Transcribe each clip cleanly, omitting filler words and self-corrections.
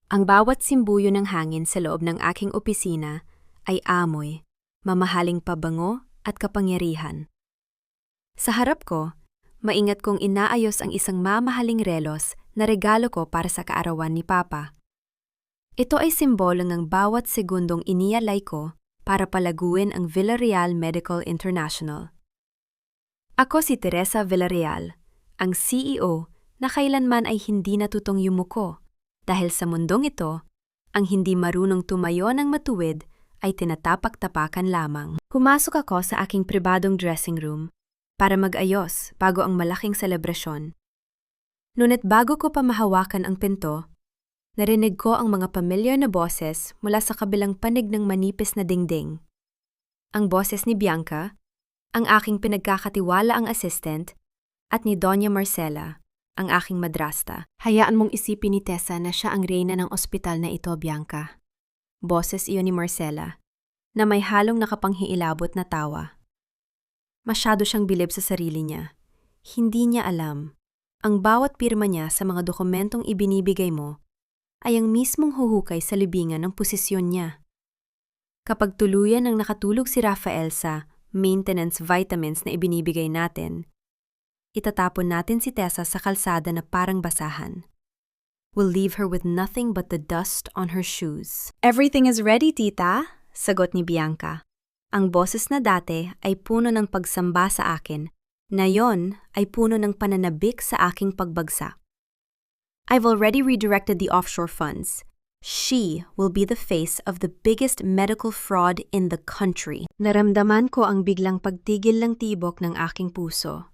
Ang bawat simbuyo ng hangin sa loob ng aking opisina ay amoy, mamahaling pabango at kapangyarihan. Sa harap ko, maingat kong inaayos ang isang mamahaling relos na regalo ko para sa kaarawan ni Papa. Ito ay simbolo ng bawat segundong inialay ko para palaguin ang Villarreal Medical International. Ako si Teresa Villarreal, ang CEO na kailanman ay hindi natutong yumuko dahil sa mundong ito, ang hindi marunong tumayo ng matuwid ay tinatapak-tapakan lamang. Pumasok ako sa aking pribadong dressing room para mag-ayos bago ang malaking selebrasyon. Ngunit bago ko pa mahawakan ang pinto, narinig ko ang mga pamilyar na boses mula sa kabilang panig ng manipis na dingding. Ang boses ni Bianca, ang aking pinagkakatiwalaang assistant, at ni Doña Marcela, ang aking madrasta. Hayaan mong isipin ni Tessa na siya ang reyna ng ospital na ito, Bianca. Boses iyon ni Marcela, na may halong nakapanghiilabot na tawa. Masyado siyang bilib sa sarili niya. Hindi niya alam, ang bawat pirma niya sa mga dokumentong ibinibigay mo ay ang mismong huhukay sa libingan ng posisyon niya. Kapag tuluyan ang nakatulog si Rafael sa maintenance vitamins na ibinibigay natin, itatapon natin si Tessa sa kalsada na parang basahan. We'll leave her with nothing but the dust on her shoes. Everything is ready, tita, sagot ni Bianca. Ang boses na dati ay puno ng pagsamba sa akin, na yon ay puno ng pananabik sa aking pagbagsak. I've already redirected the offshore funds. She will be the face of the biggest medical fraud in the country. Naramdaman ko ang biglang pagtigil ng tibok ng aking puso.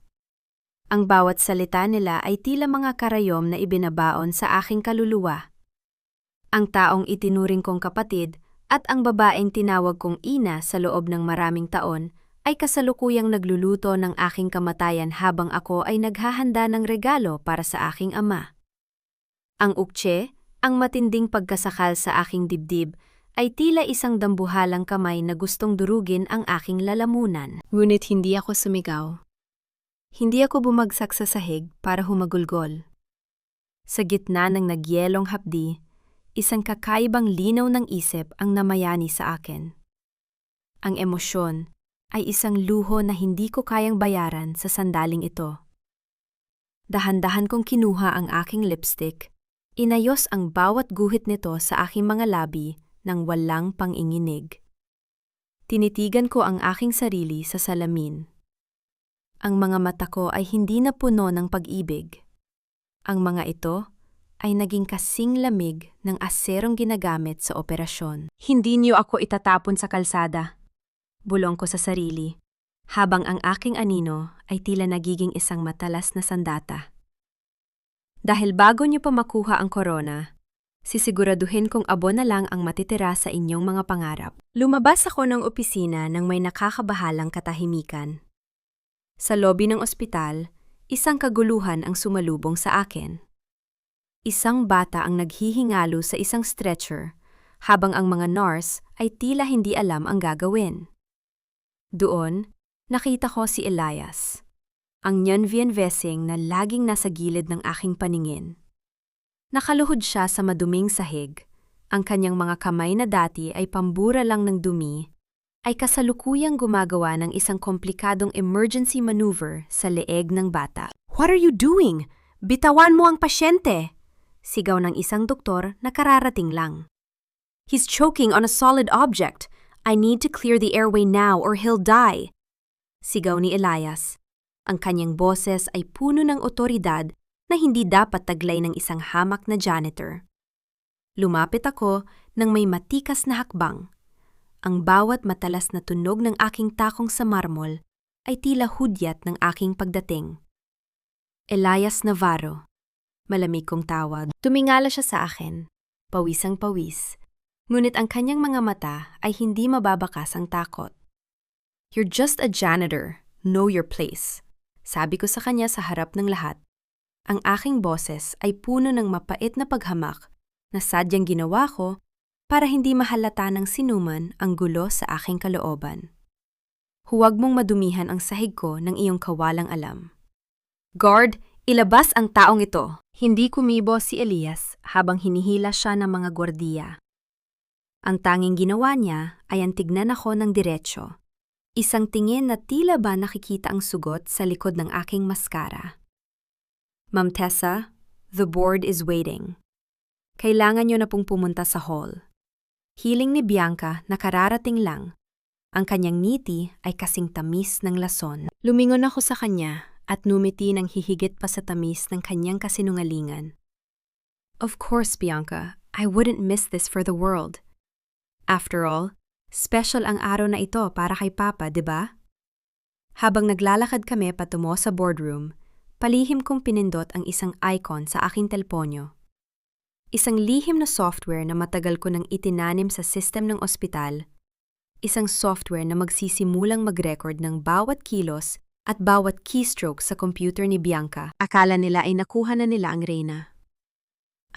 Ang bawat salita nila ay tila mga karayom na ibinabaon sa aking kaluluwa. Ang taong itinuring kong kapatid at ang babaeng tinawag kong ina sa loob ng maraming taon ay kasalukuyang nagluluto ng aking kamatayan habang ako ay naghahanda ng regalo para sa aking ama. Ang ukse, ang matinding pagkasakal sa aking dibdib, ay tila isang dambuhalang kamay na gustong durugin ang aking lalamunan. Ngunit hindi ako sumigaw. Hindi ako bumagsak sa sahig para humagulgol. Sa gitna ng nagyelong hapdi, isang kakaibang linaw ng isip ang namayani sa akin. Ang emosyon ay isang luho na hindi ko kayang bayaran sa sandaling ito. Dahan-dahan kong kinuha ang aking lipstick, inayos ang bawat guhit nito sa aking mga labi nang walang panginginig. Tinitigan ko ang aking sarili sa salamin. Ang mga mata ko ay hindi na puno ng pag-ibig. Ang mga ito ay naging kasing lamig ng aserong ginagamit sa operasyon. Hindi niyo ako itatapon sa kalsada. Bulong ko sa sarili, habang ang aking anino ay tila nagiging isang matalas na sandata. Dahil bago niyo pa makuha ang korona, sisiguraduhin kong abo na lang ang matitira sa inyong mga pangarap. Lumabas ako ng opisina nang may nakakabahalang katahimikan. Sa lobby ng ospital, isang kaguluhan ang sumalubong sa akin. Isang bata ang naghihingalo sa isang stretcher, habang ang mga nurse ay tila hindi alam ang gagawin. Doon, nakita ko si Elias, ang Nyanvian-Vesing na laging nasa gilid ng aking paningin. Nakaluhod siya sa maduming sahig, ang kanyang mga kamay na dati ay pambura lang ng dumi, ay kasalukuyang gumagawa ng isang komplikadong emergency maneuver sa leeg ng bata. "What are you doing? Bitawan mo ang pasyente!" Sigaw ng isang doktor na kararating lang. "He's choking on a solid object. I need to clear the airway now or he'll die." Sigaw ni Elias. Ang kanyang boses ay puno ng otoridad na hindi dapat taglay ng isang hamak na janitor. Lumapit ako nang may matikas na hakbang. Ang bawat matalas na tunog ng aking takong sa marmol ay tila hudyat ng aking pagdating. Elias Navarro. Malamig kong tawag. Tumingala siya sa akin, pawisang pawis. Ngunit ang kanyang mga mata ay hindi mababakas ang takot. "You're just a janitor. Know your place." Sabi ko sa kanya sa harap ng lahat. Ang aking boses ay puno ng mapait na paghamak na sadyang ginawa ko para hindi mahalata ng sinuman ang gulo sa aking kalooban. "Huwag mong madumihan ang sahig ko ng iyong kawalang alam. Guard, Ilabas ang taong ito. Hindi kumibo si Elias habang hinihila siya ng mga gwardiya. Ang tanging ginawa niya ay ang tignan ako ng diretsyo. Isang tingin na tila ba nakikita ang sugot sa likod ng aking maskara. Ma'am Tessa, the board is waiting. Kailangan niyo na pong pumunta sa hall. Hiling ni Bianca na kararating lang. Ang kanyang ngiti ay kasing tamis ng lason. Lumingon ako sa kanya at numiti ng hihigit pa sa tamis ng kanyang kasinungalingan. Of course, Bianca, I wouldn't miss this for the world. After all, special ang araw na ito para kay Papa, di ba? Habang naglalakad kami patungo sa boardroom, palihim kong pinindot ang isang icon sa aking telponyo. Isang lihim na software na matagal ko nang itinanim sa system ng ospital. Isang software na magsisimulang mag-record ng bawat kilos at bawat keystroke sa computer ni Bianca. Akala nila ay nakuha na nila ang reyna.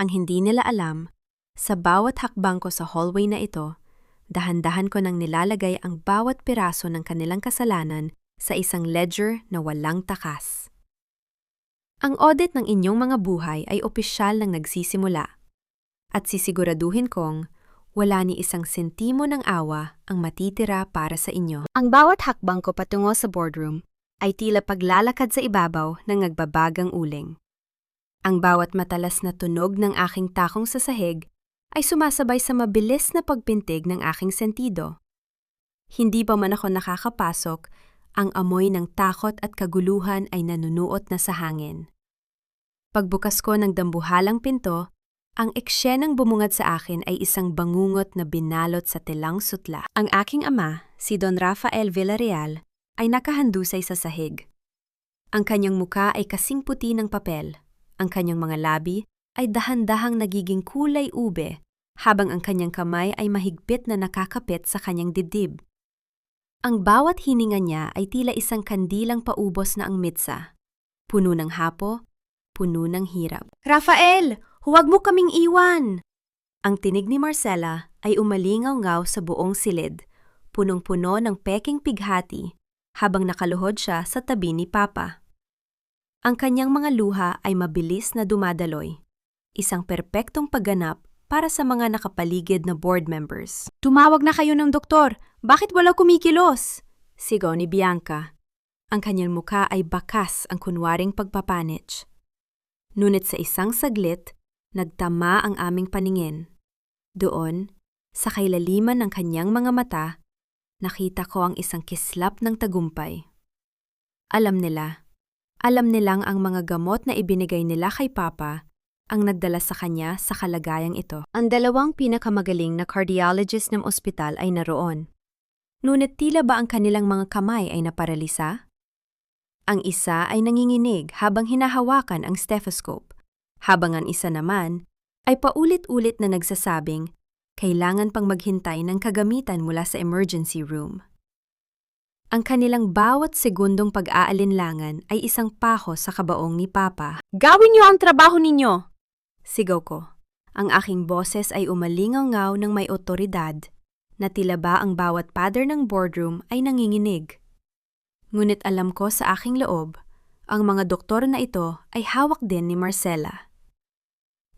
Ang hindi nila alam, sa bawat hakbang ko sa hallway na ito, dahan-dahan ko nang nilalagay ang bawat piraso ng kanilang kasalanan sa isang ledger na walang takas. Ang audit ng inyong mga buhay ay opisyal nang nagsisimula. At sisiguraduhin kong wala ni isang sentimo ng awa ang matitira para sa inyo. Ang bawat hakbang ko patungo sa boardroom ay tila paglalakad sa ibabaw ng nagbabagang uling. Ang bawat matalas na tunog ng aking takong sa sahig ay sumasabay sa mabilis na pagpintig ng aking sentido. Hindi pa man ako nakakapasok, ang amoy ng takot at kaguluhan ay nanunuot na sa hangin. Pagbukas ko ng dambuhalang pinto, ang eksenang bumungad sa akin ay isang bangungot na binalot sa telang sutla. Ang aking ama, si Don Rafael Villarreal, ay nakahandusay sa sahig. Ang kanyang muka ay kasing puti ng papel. Ang kanyang mga labi ay dahan-dahang nagiging kulay ube, habang ang kanyang kamay ay mahigpit na nakakapit sa kanyang dibdib. Ang bawat hininga niya ay tila isang kandilang paubos na ang mitsa. Puno ng hapo, puno ng hirap. Rafael! Huwag mo kaming iwan! Ang tinig ni Marcela ay umalingaw-ngaw sa buong silid, punong-puno ng peking pighati, habang nakaluhod siya sa tabi ni Papa. Ang kanyang mga luha ay mabilis na dumadaloy, isang perpektong pagganap para sa mga nakapaligid na board members. Tumawag na kayo ng doktor! Bakit wala kumikilos? Sigaw ni Bianca. Ang kanyang muka ay bakas ang kunwaring pagpapanich. Ngunit sa isang saglit, nagtama ang aming paningin. Doon, sa kailaliman ng kanyang mga mata, nakita ko ang isang kislap ng tagumpay. Alam nilang ang mga gamot na ibinigay nila kay Papa ang nagdala sa kanya sa kalagayang ito. Ang dalawang pinakamagaling na cardiologist ng ospital ay naroon. Ngunit tila ba ang kanilang mga kamay ay naparalisa? Ang isa ay nanginginig habang hinahawakan ang stethoscope, habang ang isa naman ay paulit-ulit na nagsasabing kailangan pang maghintay ng kagamitan mula sa emergency room. Ang kanilang bawat segundong pag-aalinlangan ay isang paho sa kabaong ni Papa. Gawin niyo ang trabaho ninyo! Sigaw ko. Ang aking boses ay umalingaw-ngaw ng may otoridad na tila ba ang bawat pader ng boardroom ay nanginginig. Ngunit alam ko sa aking loob, ang mga doktor na ito ay hawak din ni Marcela.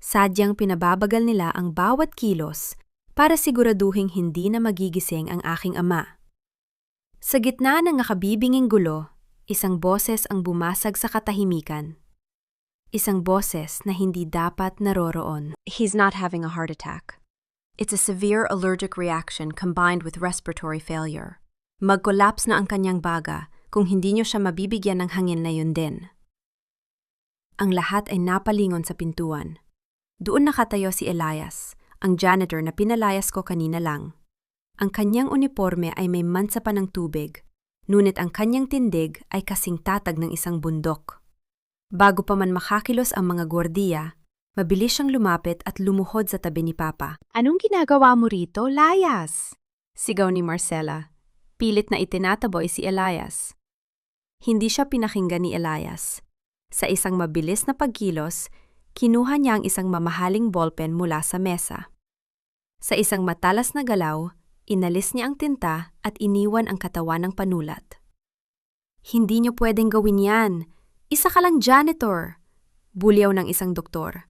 Sadyang pinababagal nila ang bawat kilos para siguraduhing hindi na magigising ang aking ama. Sa gitna ng nakabibinging gulo, isang boses ang bumasag sa katahimikan. Isang boses na hindi dapat naroroon. He's not having a heart attack. It's a severe allergic reaction combined with respiratory failure. Mag-collapse na ang kanyang baga kung hindi niyo siya mabibigyan ng hangin na yun din. Ang lahat ay napalingon sa pintuan. Doon nakatayo si Elias, ang janitor na pinalayas ko kanina lang. Ang kanyang uniforme ay may mansa pa ng tubig, ngunit ang kanyang tindig ay kasing tatag ng isang bundok. Bago pa man makakilos ang mga gwardiya, mabilis siyang lumapit at lumuhod sa tabi ni Papa. Anong ginagawa mo rito, Layas? Sigaw ni Marcela. Pilit na itinataboy si Elias. Hindi siya pinakinggan ni Elias. Sa isang mabilis na pagkilos, kinuha niya ang isang mamahaling ballpen mula sa mesa. Sa isang matalas na galaw, inalis niya ang tinta at iniwan ang katawan ng panulat. Hindi niyo pwedeng gawin yan. Isa ka lang janitor, bulyaw ng isang doktor.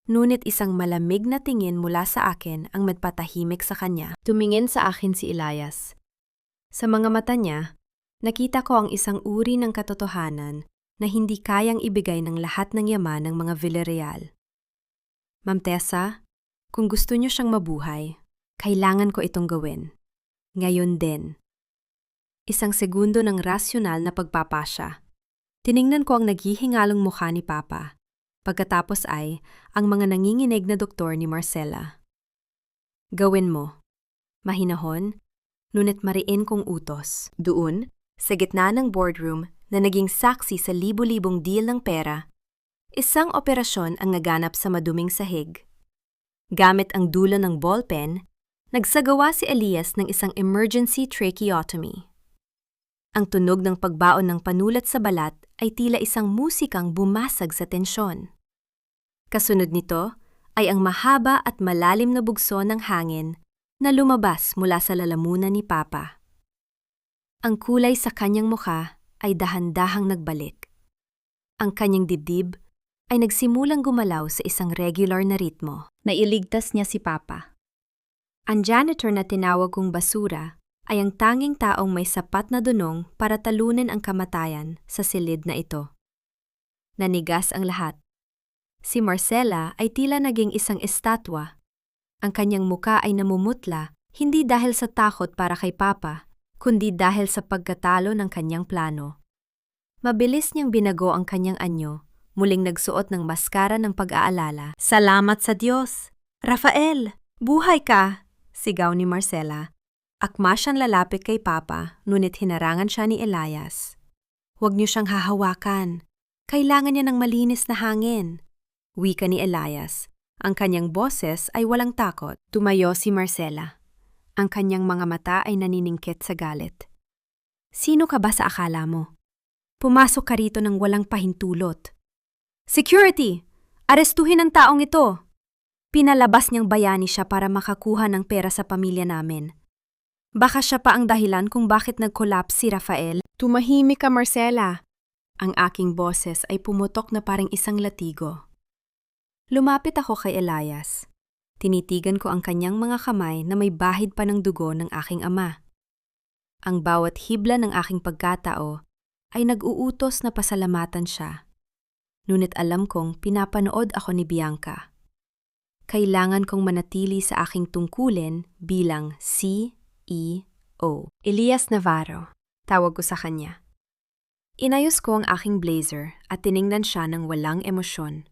Ngunit isang malamig na tingin mula sa akin ang magpatahimik sa kanya. Tumingin sa akin si Elias. Sa mga mata niya, nakita ko ang isang uri ng katotohanan na hindi kayang ibigay ng lahat ng yaman ng mga Villarreal. Ma'am Tessa, kung gusto niyo siyang mabuhay, kailangan ko itong gawin. Ngayon din. Isang segundo ng rasyonal na pagpapasya. Tiningnan ko ang naghihingalong mukha ni Papa. Pagkatapos ay ang mga nanginginig na doktor ni Marcela. Gawin mo. Mahinahon, ngunit mariin kong utos. Doon, sa gitna ng boardroom na naging saksi sa libu-libong deal ng pera, isang operasyon ang naganap sa maduming sahig. Gamit ang dulo ng ballpen, nagsagawa si Elias ng isang emergency tracheotomy. Ang tunog ng pagbaon ng panulat sa balat ay tila isang musikang bumasag sa tensyon. Kasunod nito ay ang mahaba at malalim na bugso ng hangin na lumabas mula sa lalamunan ni Papa. Ang kulay sa kanyang mukha ay dahan-dahang nagbalik. Ang kanyang dibdib ay nagsimulang gumalaw sa isang regular na ritmo. Nailigtas niya si Papa. Ang janitor na tinawag kong basura ay ang tanging taong may sapat na dunong para talunin ang kamatayan sa silid na ito. Nanigas ang lahat. Si Marcela ay tila naging isang estatwa. Ang kanyang muka ay namumutla hindi dahil sa takot para kay Papa, kundi dahil sa pagkatalo ng kanyang plano. Mabilis niyang binago ang kanyang anyo, muling nagsuot ng maskara ng pag-aalala. Salamat sa Diyos! Rafael, buhay ka! Sigaw ni Marcela. Akma siyang lalapit kay Papa, ngunit hinarangan siya ni Elias. Huwag niyo siyang hahawakan. Kailangan niya ng malinis na hangin. Wika ni Elias. Ang kanyang boses ay walang takot. Tumayo si Marcela. Ang kanyang mga mata ay naniningkit sa galit. Sino ka ba sa akala mo? Pumasok ka rito ng walang pahintulot. Security! Arestuhin ang taong ito! Pinalabas niyang bayani siya para makakuha ng pera sa pamilya namin. Baka siya pa ang dahilan kung bakit nag-collapse si Rafael. Tumahimik ka, Marcela. Ang aking boses ay pumutok na parang isang latigo. Lumapit ako kay Elias. Tinitigan ko ang kanyang mga kamay na may bahid pa ng dugo ng aking ama. Ang bawat hibla ng aking pagkatao ay nag-uutos na pasalamatan siya. Ngunit alam kong pinapanood ako ni Bianca. Kailangan kong manatili sa aking tungkulin bilang CEO. Elias Navarro, tawag ko sa kanya. Inayos ko ang aking blazer at tiningnan siya ng walang emosyon.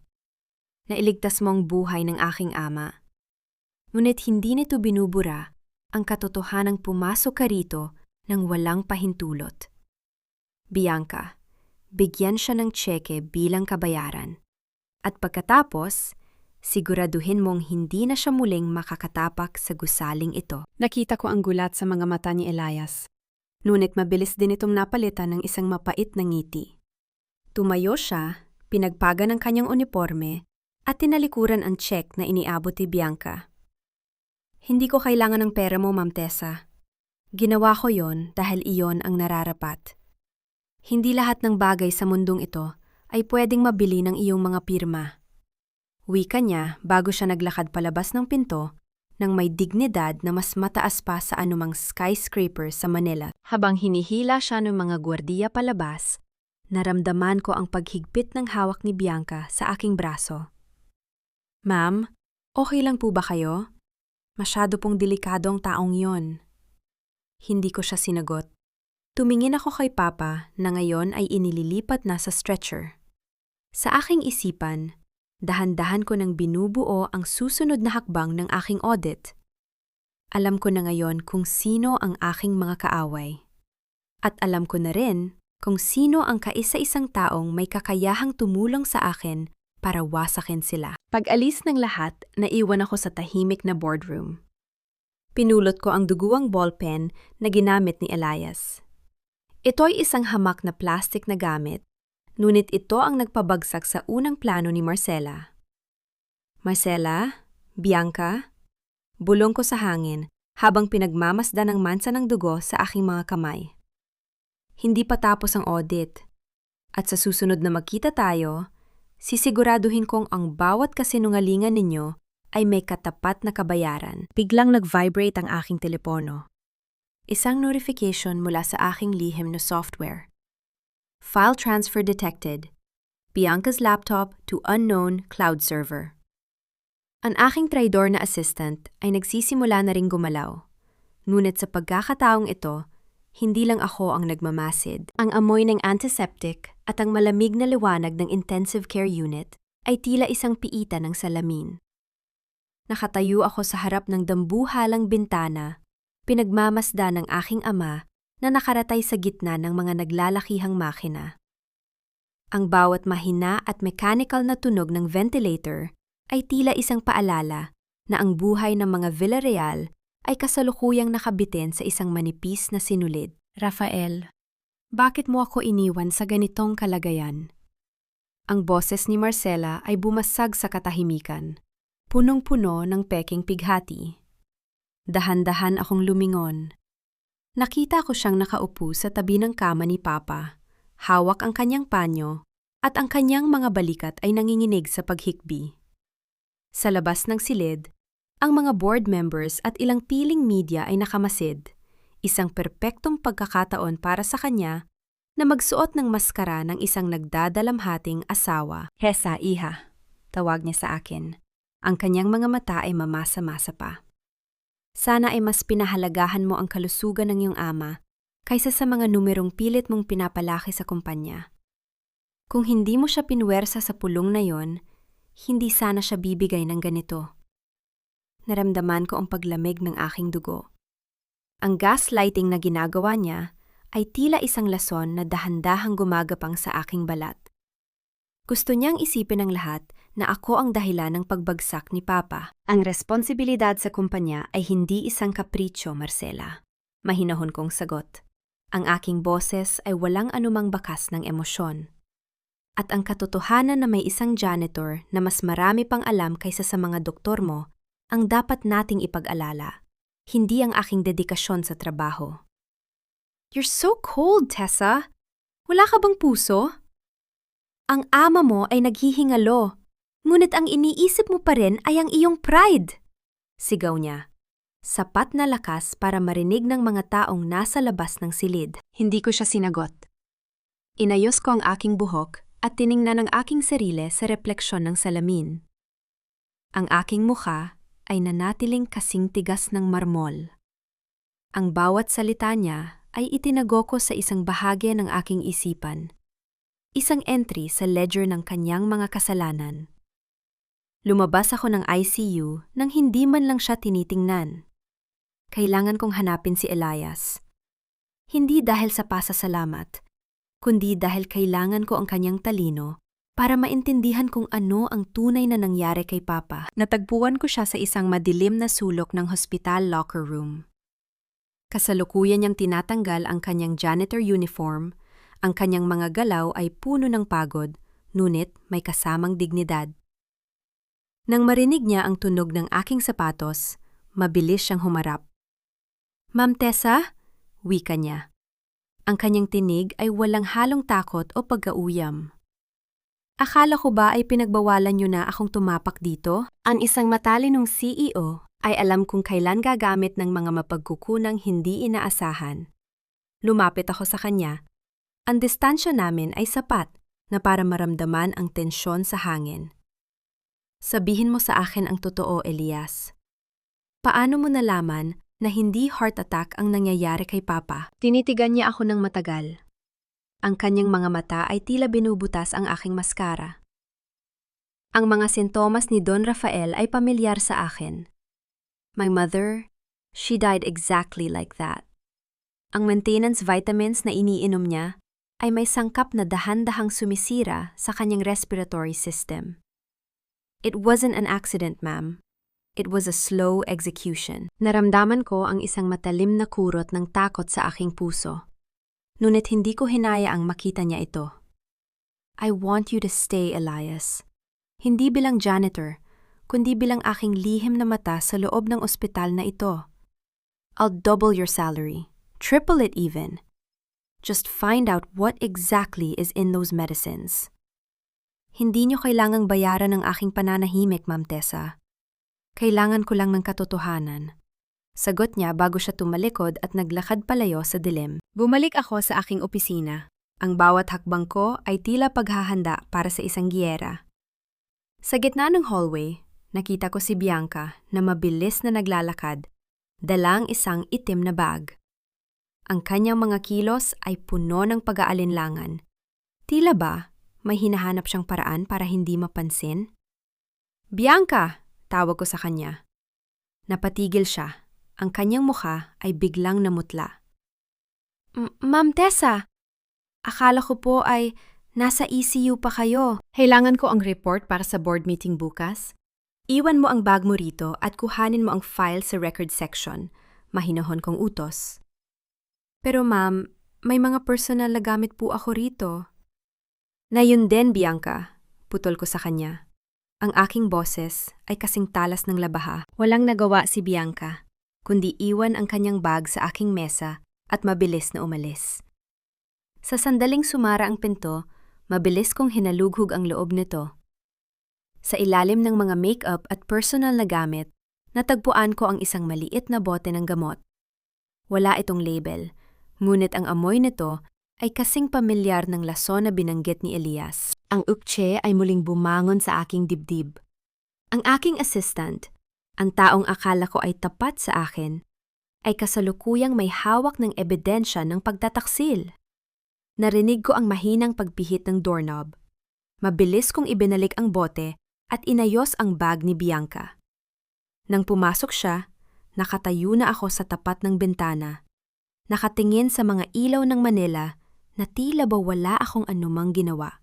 Nailigtas mo ang buhay ng aking ama. Ngunit hindi nito binubura ang katotohanang pumasok ka rito ng walang pahintulot. Bianca, bigyan siya ng tseke bilang kabayaran. At pagkatapos, siguraduhin mong hindi na siya muling makakatapak sa gusaling ito. Nakita ko ang gulat sa mga mata ni Elias. Ngunit mabilis din itong napalitan ng isang mapait na ngiti. Tumayo siya, pinagpaga ng kanyang uniforme, at tinalikuran ang check na iniabot ni Bianca. Hindi ko kailangan ng pera mo, Ma'am Tessa. Ginawa ko yon dahil iyon ang nararapat. Hindi lahat ng bagay sa mundong ito ay pwedeng mabili ng iyong mga pirma. Wika niya bago siya naglakad palabas ng pinto nang may dignidad na mas mataas pa sa anumang skyscraper sa Manila. Habang hinihila siya ng mga gwardiya palabas, naramdaman ko ang paghigpit ng hawak ni Bianca sa aking braso. Ma'am, okay lang po ba kayo? Masyado pong delikado ang taong yon. Hindi ko siya sinagot. Tumingin ako kay Papa na ngayon ay inililipat na sa stretcher. Sa aking isipan, dahan-dahan ko nang binubuo ang susunod na hakbang ng aking audit. Alam ko na ngayon kung sino ang aking mga kaaway. At alam ko na rin kung sino ang kaisa-isang taong may kakayahang tumulong sa akin para wasakin sila. Pag-alis ng lahat, naiwan ako sa tahimik na boardroom. Pinulot ko ang duguang ballpen na ginamit ni Elias. Ito'y isang hamak na plastik na gamit, ngunit ito ang nagpabagsak sa unang plano ni Marcela. Marcela, Bianca, bulong ko sa hangin habang pinagmamasdan ang mansa ng dugo sa aking mga kamay. Hindi pa tapos ang audit. At sa susunod na magkita tayo, sisiguraduhin kong ang bawat kasinungalingan ninyo ay may katapat na kabayaran. Biglang nag-vibrate ang aking telepono. Isang notification mula sa aking lihim na software. File transfer detected. Bianca's laptop to unknown cloud server. Ang aking traidor na assistant ay nagsisimula na ring gumalaw. Ngunit sa pagkakataong ito, hindi lang ako ang nagmamasid. Ang amoy ng antiseptic at ang malamig na liwanag ng intensive care unit ay tila isang piitan ng salamin. Nakatayo ako sa harap ng dambuhalang bintana, pinagmamasda ng aking ama na nakaratay sa gitna ng mga naglalakihang makina. Ang bawat mahina at mechanical na tunog ng ventilator ay tila isang paalala na ang buhay ng mga Villarreal ay kasalukuyang nakabitin sa isang manipis na sinulid. Rafael, bakit mo ako iniwan sa ganitong kalagayan? Ang boses ni Marcela ay bumasag sa katahimikan, punong-puno ng peking pighati. Dahan-dahan akong lumingon. Nakita ko siyang nakaupo sa tabi ng kama ni Papa, hawak ang kanyang panyo, at ang kanyang mga balikat ay nanginginig sa paghikbi. Sa labas ng silid, ang mga board members at ilang piling media ay nakamasid, isang perpektong pagkakataon para sa kanya na magsuot ng maskara ng isang nagdadalamhating asawa. Hesa, iha, tawag niya sa akin. Ang kanyang mga mata ay mamasa-masa pa. Sana ay mas pinahalagahan mo ang kalusugan ng iyong ama kaysa sa mga numerong pilit mong pinapalaki sa kumpanya. Kung hindi mo siya pinwersa sa pulong na yon, hindi sana siya bibigay ng ganito. Naramdaman ko ang paglamig ng aking dugo. Ang gaslighting na ginagawa niya ay tila isang lason na dahan-dahang gumagapang sa aking balat. Gusto niyang isipin ng lahat na ako ang dahilan ng pagbagsak ni Papa. Ang responsibilidad sa kumpanya ay hindi isang kapritsyo, Marcela. Mahinahon kong sagot. Ang aking boses ay walang anumang bakas ng emosyon. At ang katotohanan na may isang janitor na mas marami pang alam kaysa sa mga doktor mo, ang dapat nating ipag-alala, hindi ang aking dedikasyon sa trabaho. You're so cold, Tessa. Wala ka bang puso? Ang ama mo ay naghihingalo, ngunit ang iniisip mo pa rin ay ang iyong pride. Sigaw niya. Sapat na lakas para marinig ng mga taong nasa labas ng silid. Hindi ko siya sinagot. Inayos ko ang aking buhok at tiningnan ang aking sarili sa refleksyon ng salamin. Ang aking mukha ay nanatiling kasing tigas ng marmol. Ang bawat salita niya ay itinago ko sa isang bahagi ng aking isipan. Isang entry sa ledger ng kanyang mga kasalanan. Lumabas ako ng ICU nang hindi man lang siya tinitingnan. Kailangan kong hanapin si Elias. Hindi dahil sa pasasalamat, kundi dahil kailangan ko ang kanyang talino para maintindihan kung ano ang tunay na nangyari kay Papa. Natagpuan ko siya sa isang madilim na sulok ng hospital locker room. Kasalukuyan niyang tinatanggal ang kanyang janitor uniform, ang kanyang mga galaw ay puno ng pagod, ngunit may kasamang dignidad. Nang marinig niya ang tunog ng aking sapatos, mabilis siyang humarap. Ma'am Tessa, wika niya. Ang kanyang tinig ay walang halong takot o pagkauyam. Akala ko ba ay pinagbawalan niyo na akong tumapak dito? Ang isang matalinong CEO ay alam kung kailan gagamit ng mga mapagkukunang hindi inaasahan. Lumapit ako sa kanya. Ang distansya namin ay sapat na para maramdaman ang tensyon sa hangin. Sabihin mo sa akin ang totoo, Elias. Paano mo nalaman na hindi heart attack ang nangyayari kay Papa? Tinitigan niya ako ng matagal. Ang kanyang mga mata ay tila binubutas ang aking maskara. Ang mga sintomas ni Don Rafael ay pamilyar sa akin. My mother, she died exactly like that. Ang maintenance vitamins na iniinom niya ay may sangkap na dahan-dahang sumisira sa kanyang respiratory system. It wasn't an accident, ma'am. It was a slow execution. Naramdaman ko ang isang matalim na kurot ng takot sa aking puso. Ngunit hindi ko hinayaang makita niya ito. I want you to stay, Elias. Hindi bilang janitor, kundi bilang aking lihim na mata sa loob ng ospital na ito. I'll double your salary, triple it even. Just find out what exactly is in those medicines. Hindi niyo kailangang bayaran ang aking pananahimik, Ma'am Tessa. Kailangan ko lang ng katotohanan. Sagot niya bago siya tumalikod at naglakad palayo sa dilim. Bumalik ako sa aking opisina. Ang bawat hakbang ko ay tila paghahanda para sa isang giyera. Sa gitna ng hallway, nakita ko si Bianca na mabilis na naglalakad, dalang isang itim na bag. Ang kanyang mga kilos ay puno ng pag-aalinlangan. Tila ba may hinahanap siyang paraan para hindi mapansin? Bianca! Tawag ko sa kanya. Napatigil siya. Ang kanyang mukha ay biglang namutla. Ma'am Tessa, akala ko po ay nasa ECU pa kayo. Kailangan ko ang report para sa board meeting bukas. Iwan mo ang bag mo rito at kuhanin mo ang file sa record section. Mahinahon kong utos. Pero ma'am, may mga personal na gamit po ako rito. Na yun din, Bianca. Putol ko sa kanya. Ang aking boses ay kasing talas ng labaha. Walang nagawa si Bianca, kundi iwan ang kanyang bag sa aking mesa at mabilis na umalis. Sa sandaling sumara ang pinto, mabilis kong hinalughog ang loob nito. Sa ilalim ng mga make-up at personal na gamit, natagpuan ko ang isang maliit na bote ng gamot. Wala itong label, ngunit ang amoy nito ay kasing pamilyar ng lason na binanggit ni Elias. Ang ukche ay muling bumangon sa aking dibdib. Ang aking assistant, ang taong akala ko ay tapat sa akin, ay kasalukuyang may hawak ng ebidensya ng pagtataksil. Narinig ko ang mahinang pagpihit ng doorknob. Mabilis kong ibinalik ang bote at inayos ang bag ni Bianca. Nang pumasok siya, nakatayo na ako sa tapat ng bintana, nakatingin sa mga ilaw ng Manila na tila ba wala akong anumang ginawa.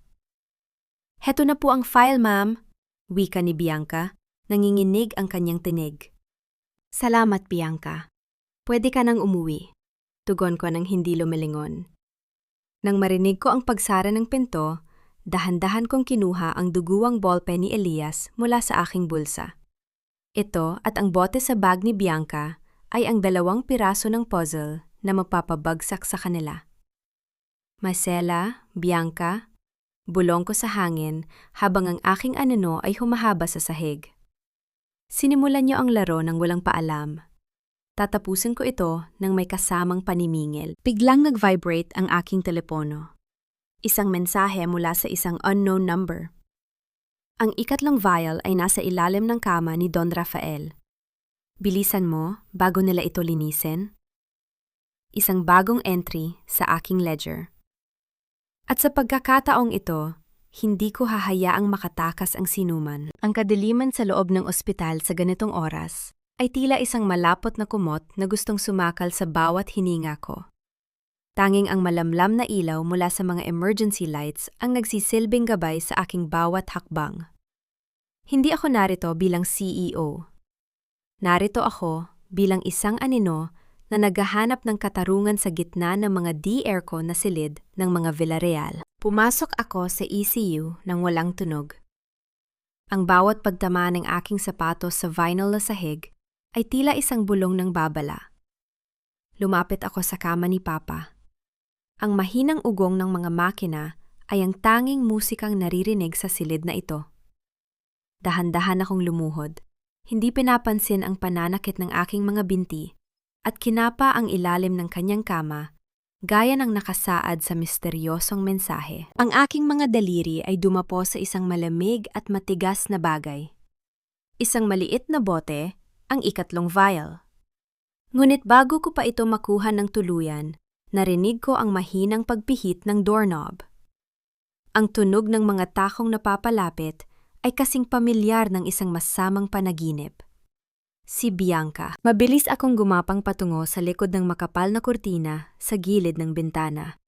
Heto na po ang file, ma'am, wika ni Bianca. Nanginginig ang kanyang tinig. Salamat, Bianca. Pwede ka nang umuwi. Tugon ko nang hindi lumilingon. Nang marinig ko ang pagsara ng pinto, dahan-dahan kong kinuha ang duguang ballpen ni Elias mula sa aking bulsa. Ito at ang bote sa bag ni Bianca ay ang 2 piraso ng puzzle na magpapabagsak sa kanila. Marcela, Bianca, bulong ko sa hangin habang ang aking anino ay humahaba sa sahig. Sinimulan niyo ang laro ng walang paalam. Tatapusin ko ito nang may kasamang panimingil. Biglang nag-vibrate ang aking telepono. Isang mensahe mula sa isang unknown number. Ang ikatlong vial ay nasa ilalim ng kama ni Don Rafael. Bilisan mo bago nila ito linisin. Isang bagong entry sa aking ledger. At sa pagkakataong ito, hindi ko hahayaang makatakas ang sinuman. Ang kadiliman sa loob ng ospital sa ganitong oras ay tila isang malapot na kumot na gustong sumakal sa bawat hininga ko. Tanging ang malamlam na ilaw mula sa mga emergency lights ang nagsisilbing gabay sa aking bawat hakbang. Hindi ako narito bilang CEO. Narito ako bilang isang anino na naghahanap ng katarungan sa gitna ng mga di-aircon na silid ng mga Villarreal. Pumasok ako sa ECU nang walang tunog. Ang bawat pagtama ng aking sapatos sa vinyl na sahig ay tila isang bulong ng babala. Lumapit ako sa kama ni Papa. Ang mahinang ugong ng mga makina ay ang tanging musikang naririnig sa silid na ito. Dahan-dahan akong lumuhod. Hindi pinapansin ang pananakit ng aking mga binti at kinapa ang ilalim ng kanyang kama gaya ng nakasaad sa misteryosong mensahe. Ang aking mga daliri ay dumapo sa isang malamig at matigas na bagay. Isang maliit na bote, ang ikatlong vial. Ngunit bago ko pa ito makuha ng tuluyan, narinig ko ang mahinang pagpihit ng doorknob. Ang tunog ng mga takong napapalapit ay kasing pamilyar ng isang masamang panaginip. Si Bianca. Mabilis akong gumapang patungo sa likod ng makapal na kurtina sa gilid ng bintana.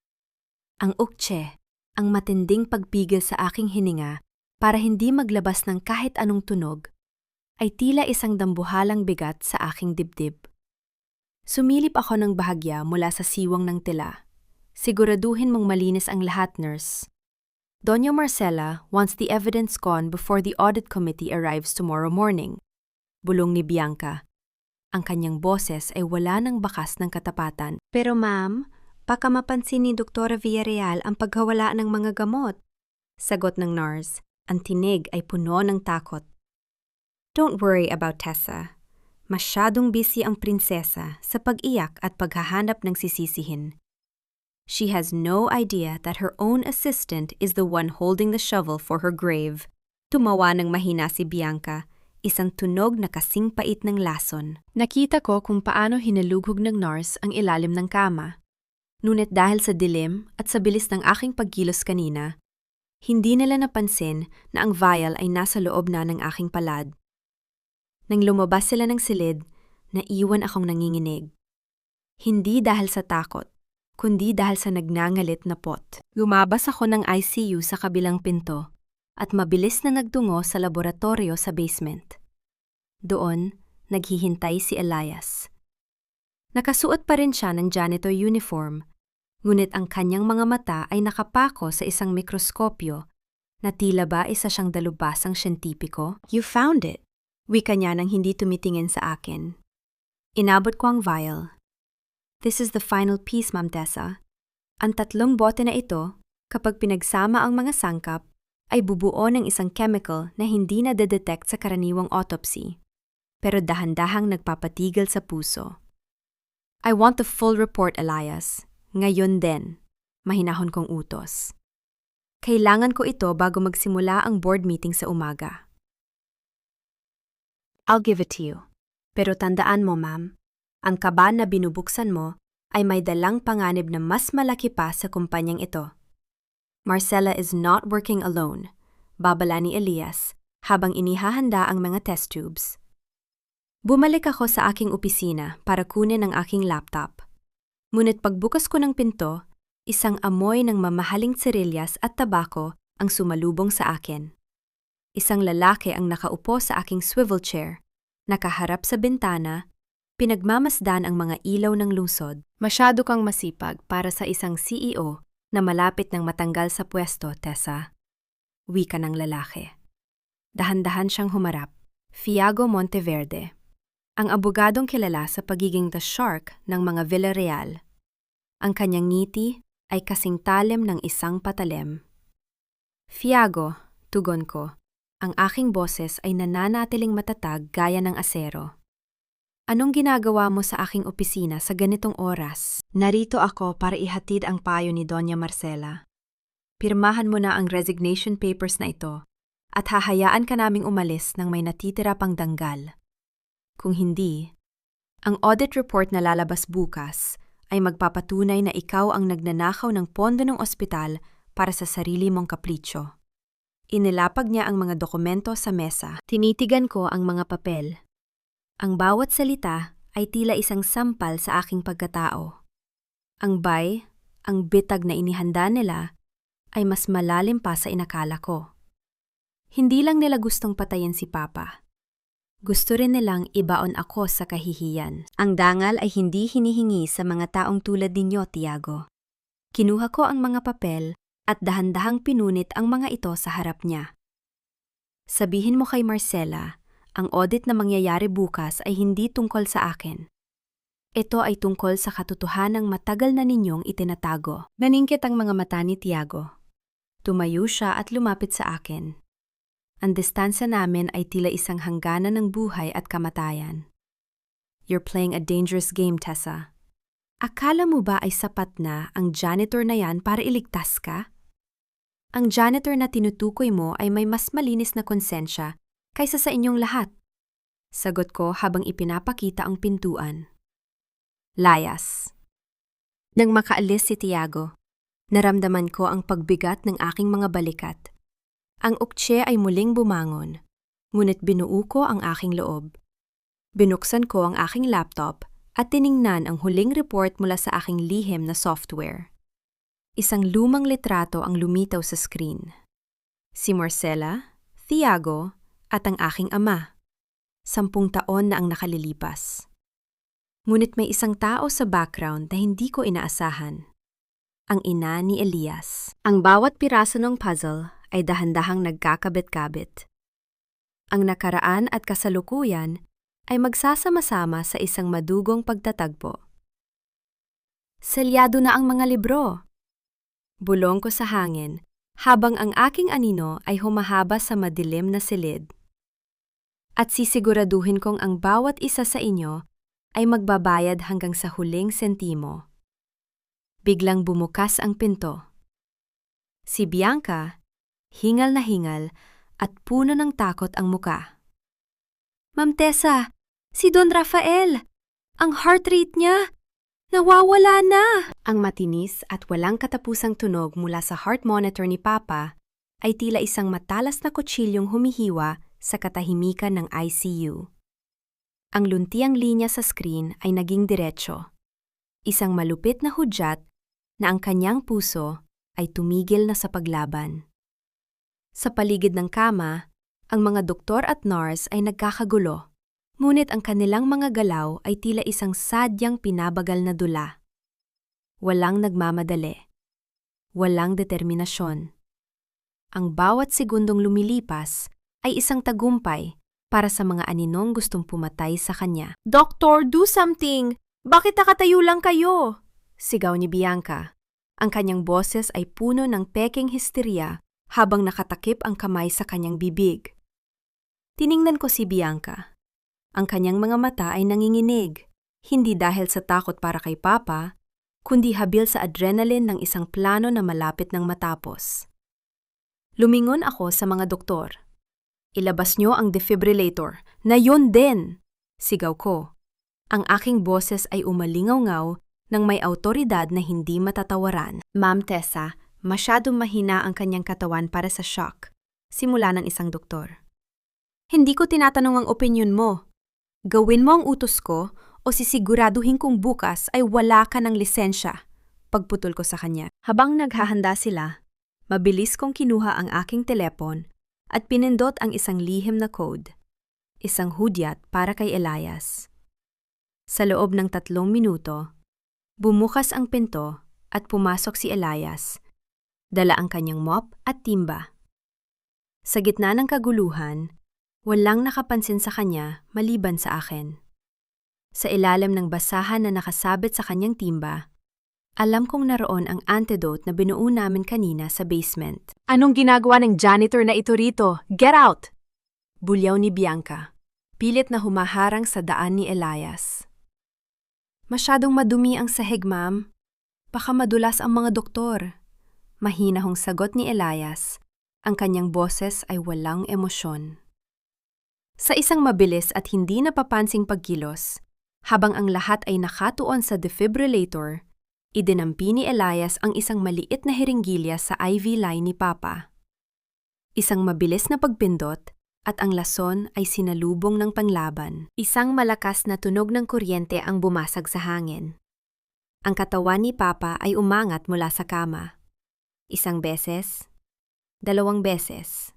Ang ukche, ang matinding pagpigil sa aking hininga para hindi maglabas ng kahit anong tunog, ay tila isang dambuhalang bigat sa aking dibdib. Sumilip ako ng bahagya mula sa siwang ng tela. Siguraduhin mong malinis ang lahat, nurse. Doña Marcela wants the evidence gone before the audit committee arrives tomorrow morning. Bulong ni Bianca. Ang kanyang boses ay wala ng bakas ng katapatan. Pero ma'am, Baka mapansin ni Dr. Villarreal ang paghawala ng mga gamot. Sagot ng nurse. Ang tinig ay puno ng takot. Don't worry about Tessa. Masyadong busy ang prinsesa sa pag-iyak at paghahanap ng sisisihin. She has no idea that her own assistant is the one holding the shovel for her grave. Tumawa ng mahina si Bianca, isang tunog na kasing pait ng lason. Nakita ko kung paano hinalughog ng nurse ang ilalim ng kama. Ngunit dahil sa dilim at sa bilis ng aking pagkilos kanina, hindi nila napansin na ang vial ay nasa loob na ng aking palad. Nang lumabas sila ng silid, naiwan akong nanginginig. Hindi dahil sa takot, kundi dahil sa nagngangalit na pot. Lumabas ako ng ICU sa kabilang pinto at mabilis na nagtungo sa laboratorio sa basement. Doon, naghihintay si Elias. Nakasuot pa rin siya ng janitor uniform, ngunit ang kanyang mga mata ay nakapako sa isang mikroskopyo na tila ba isa siyang dalubhasang siyentipiko. You found it, wika niya nang hindi tumitingin sa akin. Inabot ko ang vial. This is the final piece, Ma'am Tessa. Ang 3 bote na ito, kapag pinagsama ang mga sangkap, ay bubuo ng isang chemical na hindi nadedetect sa karaniwang autopsy, pero dahan-dahang nagpapatigil sa puso. I want the full report, Elias. Ngayon din, mahinahon kong utos. Kailangan ko ito bago magsimula ang board meeting sa umaga. I'll give it to you. Pero tandaan mo, ma'am, ang kaban na binubuksan mo ay may dalang panganib na mas malaki pa sa kumpanyang ito. Marcella is not working alone, babala ni Elias habang inihahanda ang mga test tubes. Bumalik ako sa aking opisina para kunin ang aking laptop. Ngunit pagbukas ko ng pinto, isang amoy ng mamahaling tsiryas at tabako ang sumalubong sa akin. Isang lalaki ang nakaupo sa aking swivel chair, nakaharap sa bintana, pinagmamasdan ang mga ilaw ng lungsod. Masyado kang masipag para sa isang CEO na malapit ng matanggal sa pwesto, Tessa. Wika ng lalaki. Dahan-dahan siyang humarap. Fiago Monteverde. Ang abogadong kilala sa pagiging the shark ng mga Villarreal. Ang kanyang ngiti ay kasing talim ng isang patalim. Fiago, tugon ko. Ang aking boses ay nananatiling matatag gaya ng asero. Anong ginagawa mo sa aking opisina sa ganitong oras? Narito ako para ihatid ang payo ni Doña Marcela. Pirmahan mo na ang resignation papers na ito at hahayaan ka naming umalis nang may natitira pang danggal. Kung hindi, ang audit report na lalabas bukas ay magpapatunay na ikaw ang nagnanakaw ng pondo ng ospital para sa sarili mong kapritsyo. Inilapag niya ang mga dokumento sa mesa. Tinitigan ko ang mga papel. Ang bawat salita ay tila isang sampal sa aking pagkatao. Ang ang bitag na inihanda nila, ay mas malalim pa sa inakala ko. Hindi lang nila gustong patayin si Papa. Gusto rin nilang ibaon ako sa kahihiyan. Ang dangal ay hindi hinihingi sa mga taong tulad ninyo, Tiago. Kinuha ko ang mga papel at dahan-dahang pinunit ang mga ito sa harap niya. Sabihin mo kay Marcela, ang audit na mangyayari bukas ay hindi tungkol sa akin. Ito ay tungkol sa katotohanang matagal na ninyong itinatago. Naningkit ang mga mata ni Tiago. Tumayo siya at lumapit sa akin. Ang distansya namin ay tila isang hangganan ng buhay at kamatayan. You're playing a dangerous game, Tessa. Akala mo ba ay sapat na ang janitor na yan para iligtas ka? Ang janitor na tinutukoy mo ay may mas malinis na konsensya kaysa sa inyong lahat. Sagot ko habang ipinapakita ang pintuan. Layas. Nang makaalis si Tiago, naramdaman ko ang pagbigat ng aking mga balikat. Ang uktse ay muling bumangon, ngunit binuo ko ang aking loob. Binuksan ko ang aking laptop at tiningnan ang huling report mula sa aking lihim na software. Isang lumang litrato ang lumitaw sa screen. Si Marcela, Tiago, at ang aking ama. 10 taon na ang nakalilipas. Ngunit may isang tao sa background na hindi ko inaasahan. Ang ina ni Elias. Ang bawat piraso ng puzzle ay dahan-dahang nagkakabit-kabit. Ang nakaraan at kasalukuyan ay magsasama-sama sa isang madugong pagtatagpo. Selyado na ang mga libro. Bulong ko sa hangin, habang ang aking anino ay humahaba sa madilim na silid. At sisiguraduhin kong ang bawat isa sa inyo ay magbabayad hanggang sa huling sentimo. Biglang bumukas ang pinto. Si Bianca, hingal na hingal at puno ng takot ang muka. Ma'am Tessa, si Don Rafael! Ang heart rate niya! Nawawala na! Ang matinis at walang katapusang tunog mula sa heart monitor ni Papa ay tila isang matalas na kutsilyong humihiwa sa katahimikan ng ICU. Ang luntiang linya sa screen ay naging diretsyo. Isang malupit na hudyat na ang kanyang puso ay tumigil na sa paglaban. Sa paligid ng kama, ang mga doktor at nurse ay nagkakagulo, ngunit ang kanilang mga galaw ay tila isang sadyang pinabagal na dula. Walang nagmamadali. Walang determinasyon. Ang bawat segundong lumilipas ay isang tagumpay para sa mga aninong gustong pumatay sa kanya. "Doctor, do something! Bakit nakatayo lang kayo?" Sigaw ni Bianca. Ang kanyang boses ay puno ng peking histerya habang nakatakip ang kamay sa kanyang bibig. Tiningnan ko si Bianca. Ang kanyang mga mata ay nanginginig, hindi dahil sa takot para kay Papa, kundi habil sa adrenaline ng isang plano na malapit ng matapos. Lumingon ako sa mga doktor. "Ilabas niyo ang defibrillator, na yun din!" Sigaw ko. Ang aking boses ay umalingaw-ngaw ng may awtoridad na hindi matatawaran. "Ma'am Tessa, masyadong mahina ang kanyang katawan para sa shock," simula ng isang doktor. "Hindi ko tinatanong ang opinyon mo. Gawin mo ang utos ko o sisiguraduhin kong bukas ay wala ka ng lisensya," pagputol ko sa kanya. Habang naghahanda sila, mabilis kong kinuha ang aking telepon at pinindot ang isang lihim na code, isang hudyat para kay Elias. Sa loob ng 3 minuto, bumukas ang pinto at pumasok si Elias, dala ang kanyang mop at timba. Sa gitna ng kaguluhan, walang nakapansin sa kanya maliban sa akin. Sa ilalim ng basahan na nakasabit sa kanyang timba, alam kong naroon ang antidote na binuo namin kanina sa basement. "Anong ginagawa ng janitor na ito rito? Get out!" Bulyaw ni Bianca, pilit na humaharang sa daan ni Elias. "Masyadong madumi ang sahig, ma'am. Baka madulas ang mga doktor." Mahinahong sagot ni Elias. Ang kanyang boses ay walang emosyon. Sa isang mabilis at hindi napapansing pagkilos, habang ang lahat ay nakatuon sa defibrillator, idinampi ni Elias ang isang maliit na hiringgilya sa IV line ni Papa. Isang mabilis na pagpindot at ang lason ay sinalubong ng panglaban. Isang malakas na tunog ng kuryente ang bumasag sa hangin. Ang katawan ni Papa ay umangat mula sa kama. 1 beses, 2 beses.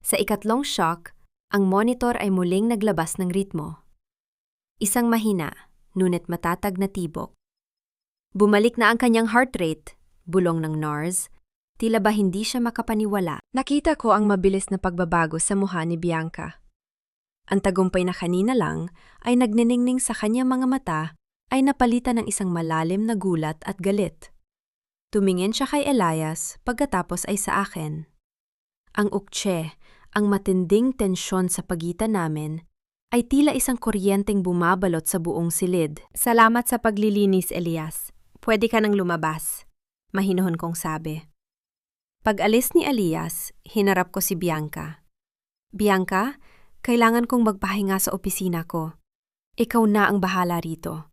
Sa ikatlong shock, ang monitor ay muling naglabas ng ritmo. Isang mahina, ngunit matatag na tibok. Bumalik na ang kanyang heart rate, bulong ng nurse. Tila ba hindi siya makapaniwala. Nakita ko ang mabilis na pagbabago sa mukha ni Bianca. Ang tagumpay na kanina lang ay nagniningning sa kanyang mga mata ay napalitan ng isang malalim na gulat at galit. Tumingin siya kay Elias pagkatapos ay sa akin. Ang ukse, ang matinding tensyon sa pagitan namin, ay tila isang kuryenteng bumabalot sa buong silid. "Salamat sa paglilinis, Elias. Pwede ka nang lumabas," mahinuhon kong sabi. Pag-alis ni Elias, hinarap ko si Bianca. "Bianca, kailangan kong magpahinga sa opisina ko. Ikaw na ang bahala rito.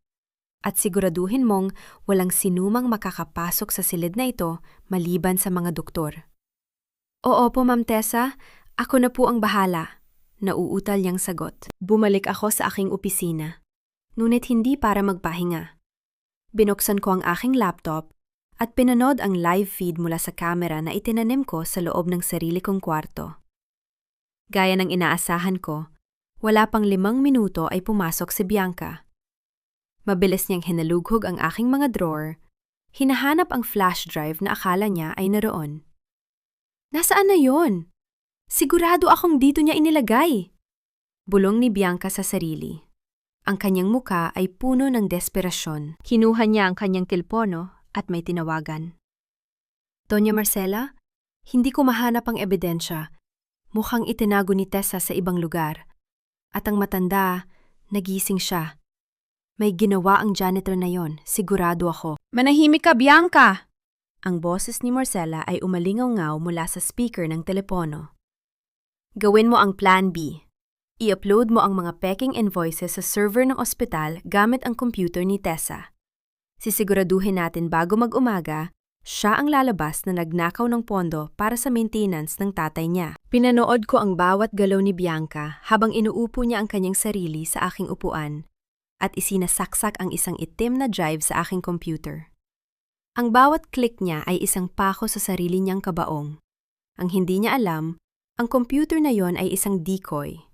At siguraduhin mong walang sinumang makakapasok sa silid na ito maliban sa mga doktor." "Oo po, Ma'am Tessa. Ako na po ang bahala," nauutal niyang sagot. Bumalik ako sa aking opisina, ngunit hindi para magpahinga. Binuksan ko ang aking laptop at pinanood ang live feed mula sa kamera na itinanim ko sa loob ng sarili kong kwarto. Gaya ng inaasahan ko, wala pang 5 minuto ay pumasok si Bianca. Mabilis niyang hinalughog ang aking mga drawer, hinahanap ang flash drive na akala niya ay naroon. "Nasaan na yon? Sigurado akong dito niya inilagay," bulong ni Bianca sa sarili. Ang kanyang muka ay puno ng desperasyon. Kinuha niya ang kanyang tilpono at may tinawagan. Doña Marcela, hindi ko mahanap ang ebidensya. Mukhang itinago ni Tessa sa ibang lugar. At ang matanda, nagising siya. May ginawa ang janitor na yon, sigurado ako. Manahimik ka, Bianca! Ang boses ni Marcela ay umalingaw-ngaw mula sa speaker ng telepono. Gawin mo ang Plan B. I-upload mo ang mga peking invoices sa server ng ospital gamit ang computer ni Tessa. Sisiguraduhin natin bago mag-umaga, siya ang lalabas na nagnakaw ng pondo para sa maintenance ng tatay niya. Pinanood ko ang bawat galaw ni Bianca habang inuupo niya ang kanyang sarili sa aking upuan at isinasaksak ang isang itim na drive sa aking computer. Ang bawat click niya ay isang pako sa sarili niyang kabaong. Ang hindi niya alam, ang computer na yon ay isang decoy.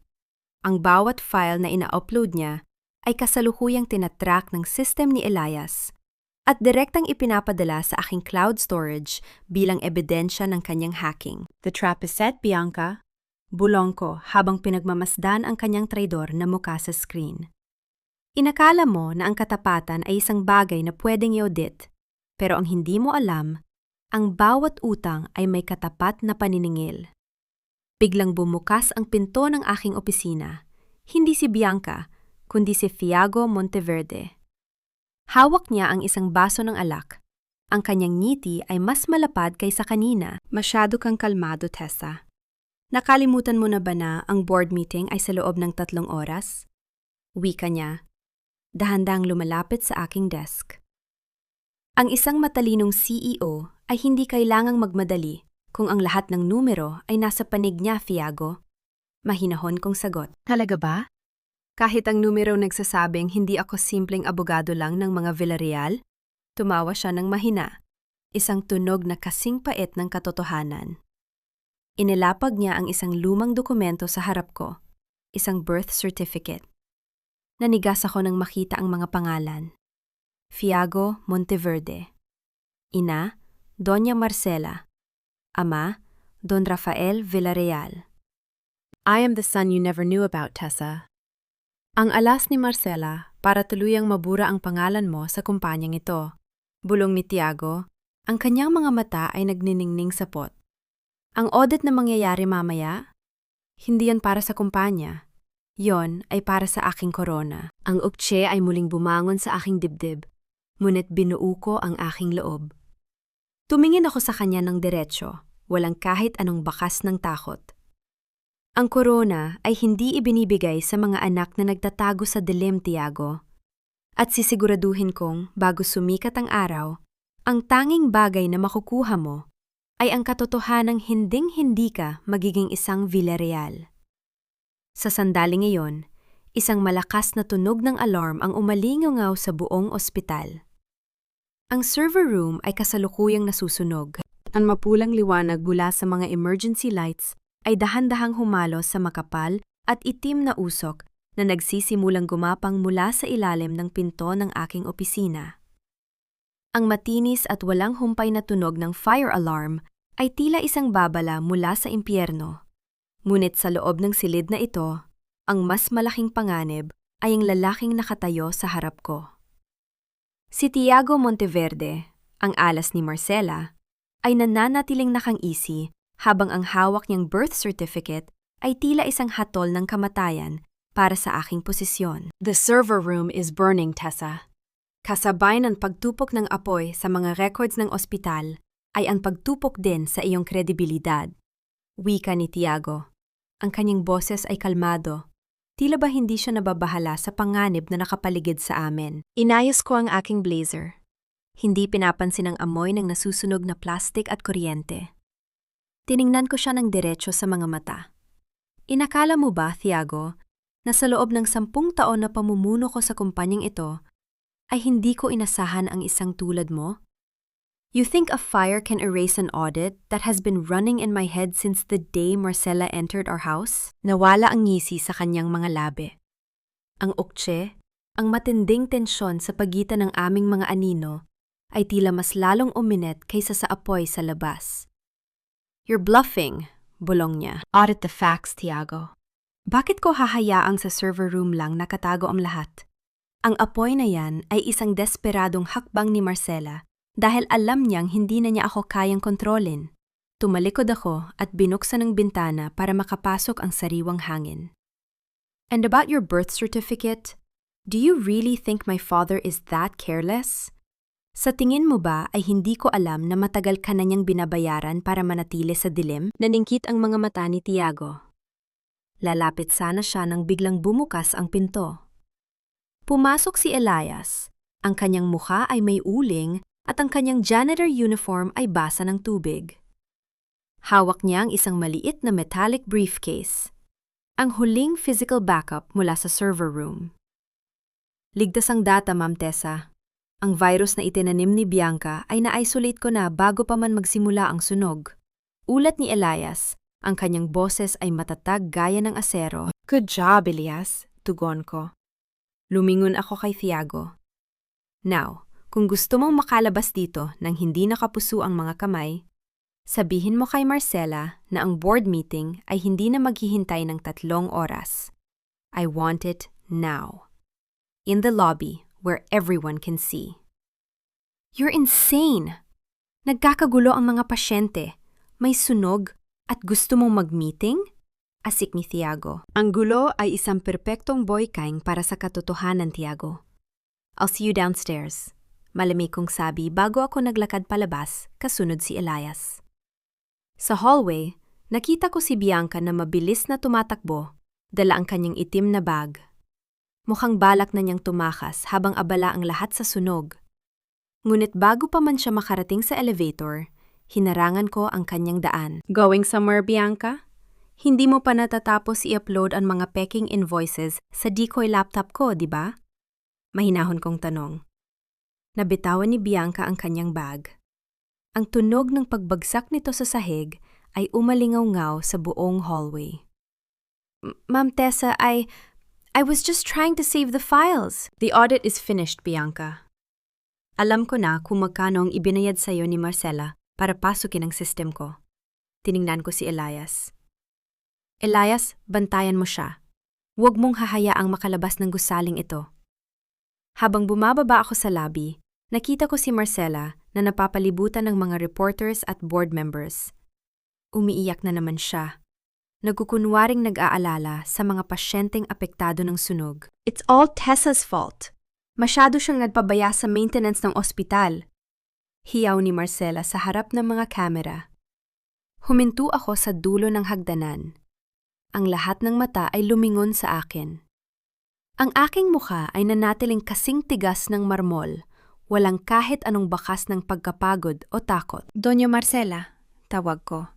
Ang bawat file na ina-upload niya ay kasalukuyang tinatrack ng system ni Elias at direktang ipinapadala sa aking cloud storage bilang ebidensya ng kanyang hacking. The trap is set, Bianca. Bulong ko habang pinagmamasdan ang kanyang traidor na mukha sa screen. Inakala mo na ang katapatan ay isang bagay na pwedeng i-audit, pero ang hindi mo alam, ang bawat utang ay may katapat na paniningil. Biglang bumukas ang pinto ng aking opisina. Hindi si Bianca, kundi si Thiago Monteverde. Hawak niya ang isang baso ng alak. Ang kanyang ngiti ay mas malapad kaysa kanina. Masyado kang kalmado, Tessa. Nakalimutan mo na ba na ang board meeting ay sa loob ng 3 oras? Wika niya. Dahan-dahang lumalapit sa aking desk. Ang isang matalinong CEO ay hindi kailangang magmadali kung ang lahat ng numero ay nasa panig niya, Thiago. Mahinahon kong sagot. Talaga ba? Kahit ang numero nagsasabing hindi ako simpleng abogado lang ng mga Villarreal, tumawa siya ng mahina, isang tunog na kasing pait ng katotohanan. Inilapag niya ang isang lumang dokumento sa harap ko, isang birth certificate. Nanigas ako nang makita ang mga pangalan. Thiago Monteverde. Ina, Doña Marcela. Ama, Don Rafael Villarreal. I am the son you never knew about, Tessa. Ang alas ni Marcela para tuluyang mabura ang pangalan mo sa kumpanyang ito. Bulong ni Thiago, ang kanyang mga mata ay nagniningning sa pot. Ang audit na mangyayari mamaya? Hindi yan para sa kumpanya. Yon ay para sa aking korona. Ang ukche ay muling bumangon sa aking dibdib, ngunit binuo ko ang aking loob. Tumingin ako sa kanya ng diretsyo, walang kahit anong bakas ng takot. Ang korona ay hindi ibinibigay sa mga anak na nagtatago sa dilim, Thiago. At sisiguraduhin kong bago sumikat ang araw, ang tanging bagay na makukuha mo ay ang katotohanang hinding-hindi ka magiging isang Villarreal. Sa sandaling iyon, isang malakas na tunog ng alarm ang umalingaw sa buong ospital. Ang server room ay kasalukuyang nasusunog. Ang mapulang liwanag mula sa mga emergency lights ay dahan-dahang humalos sa makapal at itim na usok na nagsisimulang gumapang mula sa ilalim ng pinto ng aking opisina. Ang matinis at walang humpay na tunog ng fire alarm ay tila isang babala mula sa impyerno. Ngunit sa loob ng silid na ito, ang mas malaking panganib ay ang lalaking nakatayo sa harap ko. Si Thiago Monteverde, ang alas ni Marcela, ay nananatiling nakangisi habang ang hawak niyang birth certificate ay tila isang hatol ng kamatayan para sa aking posisyon. The server room is burning, Tessa. Kasabay ng pagtupok ng apoy sa mga records ng ospital ay ang pagtupok din sa iyong kredibilidad. Wika ni Thiago. Ang kanyang boses ay kalmado. Tila ba hindi siya nababahala sa panganib na nakapaligid sa amin? Inayos ko ang aking blazer. Hindi pinapansin ang amoy ng nasusunog na plastik at kuryente. Tiningnan ko siya ng diretsyo sa mga mata. Inakala mo ba, Thiago, na sa loob ng 10 taon na pamumuno ko sa kumpanyang ito, ay hindi ko inasahan ang isang tulad mo? You think a fire can erase an audit that has been running in my head since the day Marcela entered our house? Nawala ang ngisi sa kanyang mga labi. Ang ukche, ang matinding tensyon sa pagitan ng aming mga anino, ay tila mas lalong uminit kaysa sa apoy sa labas. You're bluffing, bulong niya. Audit the facts, Thiago. Bakit ko hahayaang sa server room lang nakatago ang lahat? Ang apoy na yan ay isang desperadong hakbang ni Marcela dahil alam niyang hindi na niya ako kayang kontrolin. Tumalikod ako at binuksan ang bintana para makapasok ang sariwang hangin. And about your birth certificate, do you really think my father is that careless? Sa tingin mo ba ay hindi ko alam na matagal ka na niyang binabayaran para manatili sa dilim? Naningkit ang mga mata ni Tiago. Lalapit sana siya nang biglang bumukas ang pinto. Pumasok si Elias. Ang kanyang mukha ay may uling at ang kanyang janitor uniform ay basa ng tubig. Hawak niya ang isang maliit na metallic briefcase. Ang huling physical backup mula sa server room. Ligtas ang data, Ma'am Tessa. Ang virus na itinanim ni Bianca ay na-isolate ko na bago pa man magsimula ang sunog. Ulat ni Elias, ang kanyang boses ay matatag gaya ng asero. Good job, Elias, tugon ko. Lumingon ako kay Tiago. Now, kung gusto mong makalabas dito nang hindi nakapuso ang mga kamay, sabihin mo kay Marcela na ang board meeting ay hindi na maghihintay ng 3 oras. I want it now. In the lobby where everyone can see. You're insane! Nagkakagulo ang mga pasyente. May sunog at gusto mong mag-meeting? Asik ni Tiago. Ang gulo ay isang perpektong boykaing para sa katotohanan, Tiago. I'll see you downstairs. Malamig kong sabi bago ako naglakad palabas, kasunod si Elias. Sa hallway, nakita ko si Bianca na mabilis na tumatakbo, dala ang kanyang itim na bag. Mukhang balak na niyang tumakas habang abala ang lahat sa sunog. Ngunit bago pa man siya makarating sa elevator, hinarangan ko ang kanyang daan. Going somewhere, Bianca? Hindi mo pa natatapos i-upload ang mga peking invoices sa Decoy laptop ko, di ba? Mahinahon kong tanong. Nabitawan ni Bianca ang kanyang bag. Ang tunog ng pagbagsak nito sa sahig ay umalingaw-ngaw sa buong hallway. Ma'am Tessa, I was just trying to save the files. The audit is finished, Bianca. Alam ko na kung magkano ang ibinayad sa'yo ni Marcela para pasukin ang system ko. Tiningnan ko si Elias. Elias, bantayan mo siya. Huwag mong hahayaang makalabas ng gusaling ito. Habang bumababa ako sa lobby, nakita ko si Marcela na napapalibutan ng mga reporters at board members. Umiiyak na naman siya. Nagkukunwaring nag-aalala sa mga pasyenteng apektado ng sunog. It's all Tessa's fault. Masyado siyang nagpabaya sa maintenance ng ospital. Hiyaw ni Marcela sa harap ng mga kamera. Huminto ako sa dulo ng hagdanan. Ang lahat ng mata ay lumingon sa akin. Ang aking mukha ay nanatiling kasing tigas ng marmol, walang kahit anong bakas ng pagkapagod o takot. Doña Marcela, tawag ko.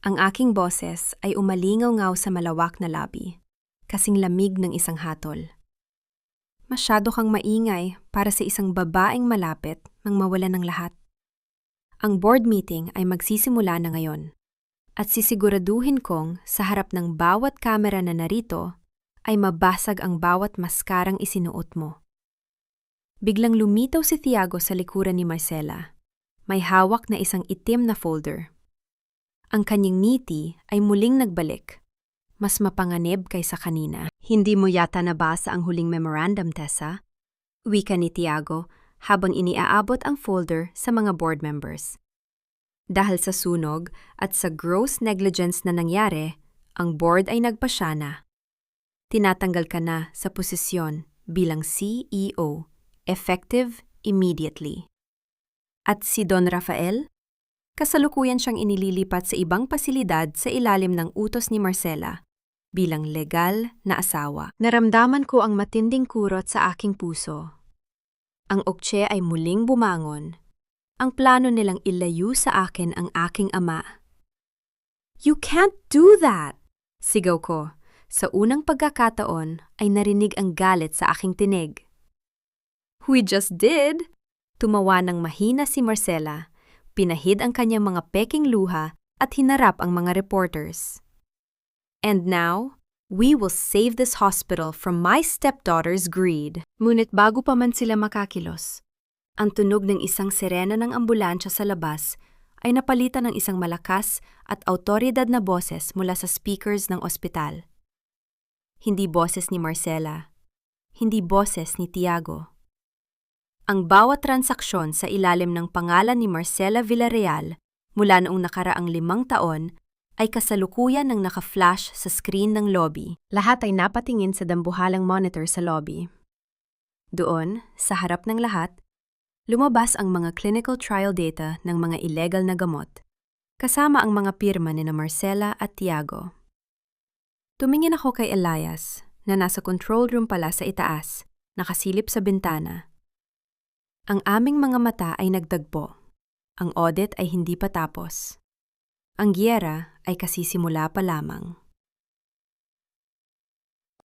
Ang aking boses ay umalingaw-ngaw sa malawak na lobby, kasing lamig ng isang hatol. Masyado kang maingay para sa isang babaeng malapit nang mawala ng lahat. Ang board meeting ay magsisimula na ngayon, at sisiguraduhin kong sa harap ng bawat kamera na narito ay mabasag ang bawat maskarang isinuot mo. Biglang lumitaw si Tiago sa likuran ni Marcela. May hawak na isang itim na folder. Ang kanyang ngiti ay muling nagbalik. Mas mapanganib kaysa kanina. Hindi mo yata nabasa ang huling memorandum, Tessa? Wika ni Tiago habang iniaabot ang folder sa mga board members. Dahil sa sunog at sa gross negligence na nangyari, ang board ay nagpasya na. Tinatanggal ka na sa posisyon bilang CEO, effective immediately. At si Don Rafael? Kasalukuyan siyang inililipat sa ibang pasilidad sa ilalim ng utos ni Marcela bilang legal na asawa. Naramdaman ko ang matinding kurot sa aking puso. Ang Okche ay muling bumangon. Ang plano nilang ilayo sa akin ang aking ama. You can't do that! Sigaw ko. Sa unang pagkakataon ay narinig ang galit sa aking tinig. We just did! Tumawa ng mahina si Marcela. Pinahid ang kanyang mga peking luha at hinarap ang mga reporters. And now, we will save this hospital from my stepdaughter's greed. Ngunit bago pa man sila makakilos, ang tunog ng isang sirena ng ambulansya sa labas ay napalitan ng isang malakas at awtoridad na boses mula sa speakers ng ospital. hindi boses ni Marcela, hindi boses ni Tiago. Ang bawat transaksyon sa ilalim ng pangalan ni Marcela Villarreal mula noong nakaraang 5 taon ay kasalukuyan ng naka-flash sa screen ng lobby. Lahat ay napatingin sa dambuhalang monitor sa lobby. Doon, sa harap ng lahat, lumabas ang mga clinical trial data ng mga illegal na gamot, kasama ang mga pirma ni na Marcela at Tiago. Tumingin ako kay Elias, na nasa control room pala sa itaas, nakasilip sa bintana. Ang aming mga mata ay nagdagpo. Ang audit ay hindi pa tapos. Ang giyera ay kasisimula pa lamang.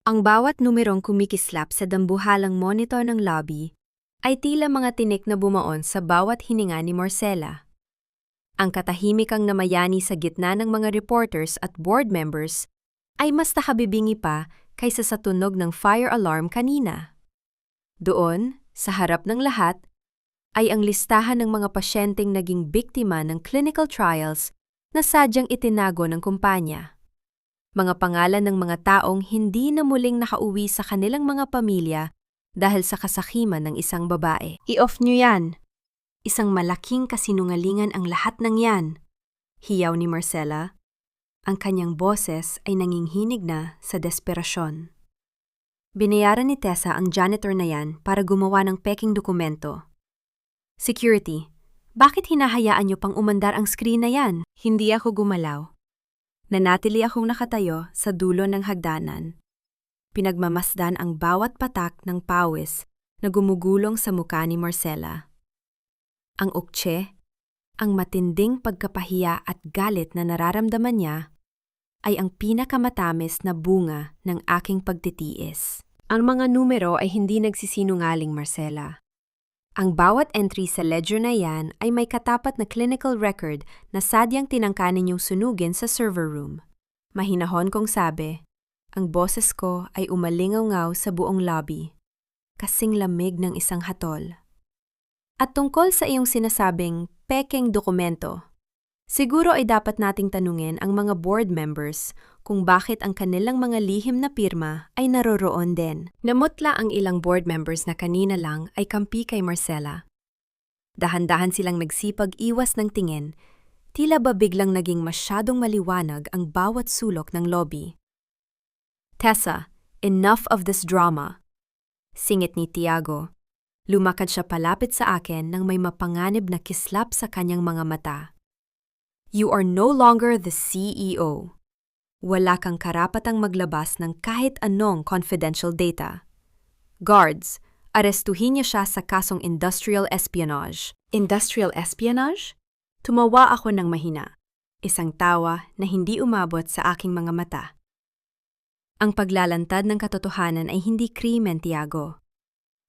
Ang bawat numerong kumikislap sa dambuhalang monitor ng lobby ay tila mga tinik na bumaon sa bawat hininga ni Marcela. Ang katahimikang namayani sa gitna ng mga reporters at board members ay mas nakabibingi pa kaysa sa tunog ng fire alarm kanina. Doon, sa harap ng lahat, ay ang listahan ng mga pasyenteng naging biktima ng clinical trials na sadyang itinago ng kumpanya. Mga pangalan ng mga taong hindi na muling nakauwi sa kanilang mga pamilya dahil sa kasakiman ng isang babae. I-off niyo yan. Isang malaking kasinungalingan ang lahat ng yan. Hiyaw ni Marcela. Ang kanyang boses ay nanginginig na sa desperasyon. Binayaran ni Tessa ang janitor na yan para gumawa ng peking dokumento. Security, bakit hinahayaan niyo pang umandar ang screen na yan? Hindi ako gumalaw. Nanatili akong nakatayo sa dulo ng hagdanan. Pinagmamasdan ang bawat patak ng pawis na gumugulong sa mukha ni Marcela. Ang ukse, ang matinding pagkapahiya at galit na nararamdaman niya, ay ang pinakamatamis na bunga ng aking pagtitiis. Ang mga numero ay hindi nagsisinungaling, Marcela. Ang bawat entry sa ledger na yan ay may katapat na clinical record na sadyang tinangka ninyong sunugin sa server room. Mahinahon kong sabi, ang boses ko ay umalingaw-ngaw sa buong lobby, kasing lamig ng isang hatol. At tungkol sa iyong sinasabing pekeng dokumento, siguro ay dapat nating tanungin ang mga board members kung bakit ang kanilang mga lihim na pirma ay naroroon din. Namutla ang ilang board members na kanina lang ay kampi kay Marcela. Dahan-dahan silang nagsipag-iwas ng tingin, tila ba biglang naging masyadong maliwanag ang bawat sulok ng lobby. Tessa, enough of this drama. Singit ni Tiago. Lumakad siya palapit sa akin nang may mapanganib na kislap sa kanyang mga mata. You are no longer the CEO. Wala kang karapatang maglabas ng kahit anong confidential data. Guards, arestuhin niyo siya sa kasong industrial espionage. Industrial espionage? Tumawa ako ng mahina. Isang tawa na hindi umabot sa aking mga mata. Ang paglalantad ng katotohanan ay hindi krimen, Tiago.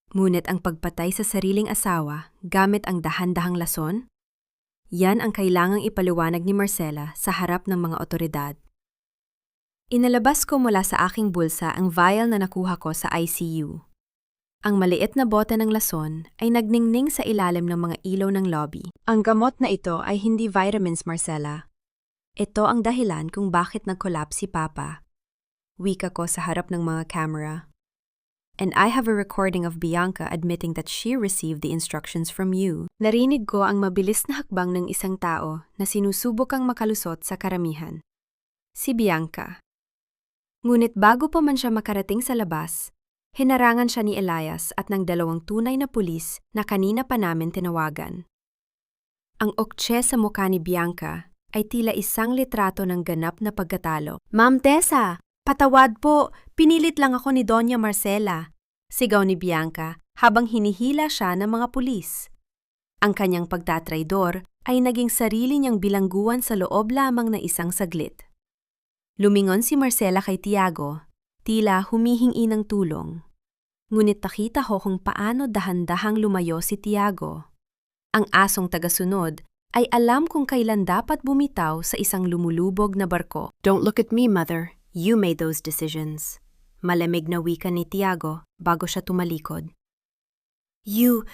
Ngunit ang pagpatay sa sariling asawa gamit ang dahan-dahang lason? Yan ang kailangang ipaliwanag ni Marcela sa harap ng mga otoridad. Inalabas ko mula sa aking bulsa ang vial na nakuha ko sa ICU. Ang maliit na bote ng lason ay nagningning sa ilalim ng mga ilaw ng lobby. Ang gamot na ito ay hindi vitamins, Marcela. Ito ang dahilan kung bakit nag-collapse si Papa. Wika ko sa harap ng mga camera. And I have a recording of Bianca admitting that she received the instructions from you. Narinig ko ang mabilis na hakbang ng isang tao na sinusubukang makalusot sa karamihan. Si Bianca. Ngunit bago pa man siya makarating sa labas, hinarangan siya ni Elias at ng 2 tunay na pulis na kanina pa namin tinawagan. Ang ukse sa mukha ni Bianca ay tila isang litrato ng ganap na pagkatalo. Ma'am Tessa, patawad po, pinilit lang ako ni Doña Marcela. Sigaw ni Bianca habang hinihila siya ng mga pulis. Ang kanyang pagtatraidor ay naging sarili niyang bilangguan sa loob lamang na isang saglit. Lumingon si Marcela kay Tiago, tila humihingi ng tulong. Ngunit nakita ko kung paano dahan-dahang lumayo si Tiago. Ang asong tagasunod ay alam kung kailan dapat bumitaw sa isang lumulubog na barko. Don't look at me, Mother. You made those decisions. Malamig na wika ni Tiago bago siya tumalikod. You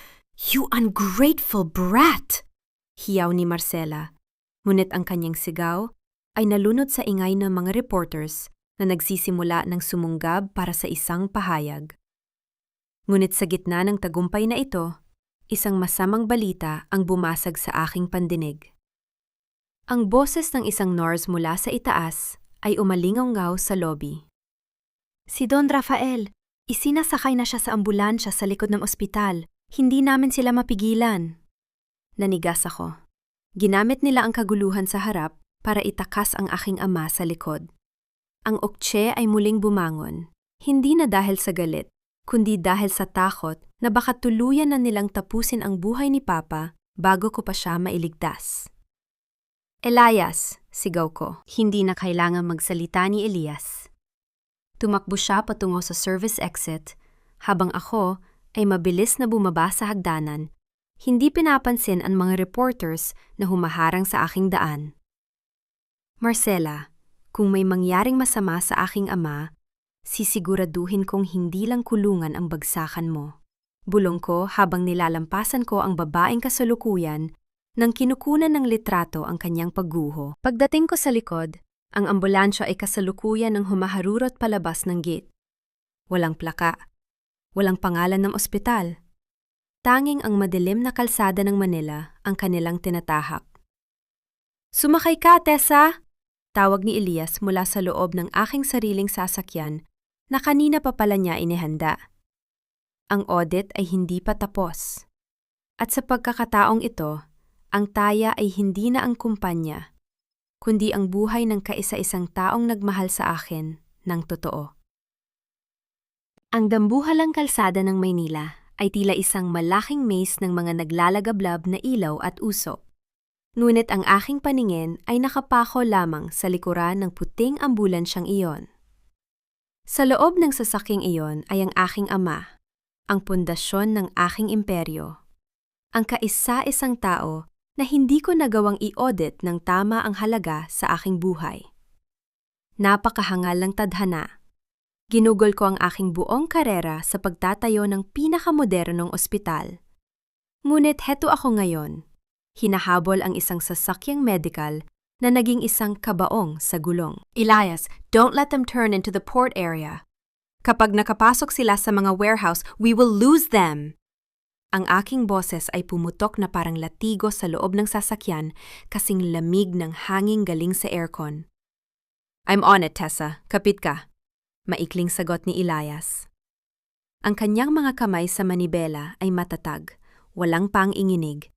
ungrateful brat! Hiyaw ni Marcela. Ngunit ang kanyang sigaw ay nalunod sa ingay ng mga reporters na nagsisimula ng sumunggab para sa isang pahayag. Ngunit sa gitna ng tagumpay na ito, isang masamang balita ang bumasag sa aking pandinig. Ang boses ng isang nurse mula sa itaas ay umalingaw-ngaw sa lobby. Si Don Rafael, isinasakay na siya sa ambulansya sa likod ng ospital. Hindi namin sila mapigilan. Nanigas ako. Ginamit nila ang kaguluhan sa harap para itakas ang aking ama sa likod. Ang Okche ay muling bumangon, hindi na dahil sa galit, kundi dahil sa takot na baka tuluyan na nilang tapusin ang buhay ni Papa bago ko pa siya mailigtas. Elias, sigaw ko. Hindi na kailangan magsalita ni Elias. Tumakbo siya patungo sa service exit, habang ako ay mabilis na bumaba sa hagdanan. Hindi pinapansin ang mga reporters na humaharang sa aking daan. Marcela, kung may mangyaring masama sa aking ama, sisiguraduhin kong hindi lang kulungan ang bagsakan mo. Bulong ko habang nilalampasan ko ang babaeng kasalukuyan nang kinukunan ng litrato ang kanyang pagguho. Pagdating ko sa likod, ang ambulansya ay kasalukuyan ng humaharurot palabas ng gate. Walang plaka, walang pangalan ng ospital. Tanging ang madilim na kalsada ng Manila ang kanilang tinatahak. Sumakay ka, Tessa! Tawag ni Elias mula sa loob ng aking sariling sasakyan na kanina pa pala niya inihanda. Ang audit ay hindi pa tapos. At sa pagkakataong ito, ang taya ay hindi na ang kumpanya, kundi ang buhay ng kaisa-isang taong nagmahal sa akin ng totoo. Ang dambuhalang kalsada ng Maynila ay tila isang malaking maze ng mga naglalagablab na ilaw at usok. Ngunit ang aking paningin ay nakapako lamang sa likuran ng puting ambulansyang iyon. Sa loob ng sasakyang iyon ay ang aking ama, ang pundasyon ng aking imperyo, ang kaisa-isang tao na hindi ko nagawang i-audit ng tama ang halaga sa aking buhay. Napakahangal ng tadhana. Ginugol ko ang aking buong karera sa pagtatayo ng pinakamodernong ospital. Ngunit heto ako ngayon. Hinahabol ang isang sasakyang medical na naging isang kabaong sa gulong. Elias, don't let them turn into the port area. Kapag nakapasok sila sa mga warehouse, we will lose them. Ang aking boses ay pumutok na parang latigo sa loob ng sasakyan kasing lamig ng hangin galing sa aircon. I'm on it, Tessa. Kapit ka. Maikling sagot ni Elias. Ang kanyang mga kamay sa manibela ay matatag, walang pang-inginig.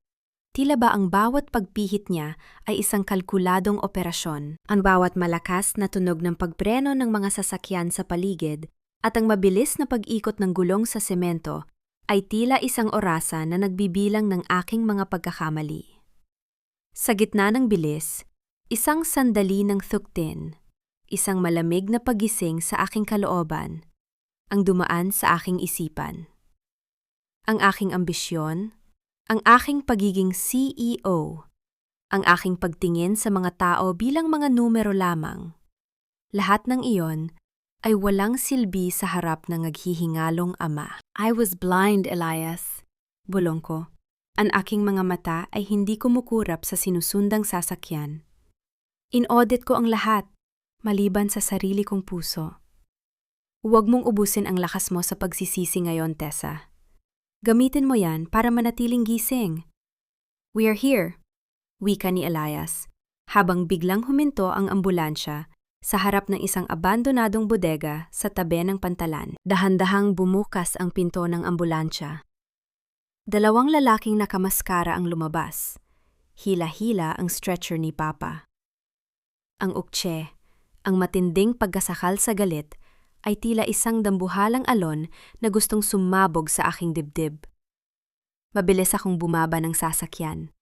Tila ba ang bawat pagpihit niya ay isang kalkuladong operasyon. Ang bawat malakas na tunog ng pagpreno ng mga sasakyan sa paligid at ang mabilis na pag-ikot ng gulong sa semento ay tila isang orasan na nagbibilang ng aking mga pagkakamali. Sa gitna ng bilis, isang sandali ng thuktin, isang malamig na pagising sa aking kalooban, ang dumaan sa aking isipan. Ang aking ambisyon, ang aking pagiging CEO, ang aking pagtingin sa mga tao bilang mga numero lamang. Lahat ng iyon ay walang silbi sa harap ng naghihingalong ama. I was blind, Elias. Bulong ko. Ang aking mga mata ay hindi kumukurap sa sinusundang sasakyan. In-audit ko ang lahat, maliban sa sarili kong puso. Huwag mong ubusin ang lakas mo sa pagsisisi ngayon, Tessa. Gamitin mo yan para manatiling gising. We are here, wika ni Elias, habang biglang huminto ang ambulansya sa harap ng isang abandonadong bodega sa tabi ng pantalan. Dahan-dahang bumukas ang pinto ng ambulansya. Dalawang lalaking nakamaskara ang lumabas. Hila-hila ang stretcher ni Papa. Ang Okche, ang matinding pagkasakal sa galit, ay tila isang dambuhalang alon na gustong sumabog sa aking dibdib. Mabilis akong bumaba ng sasakyan.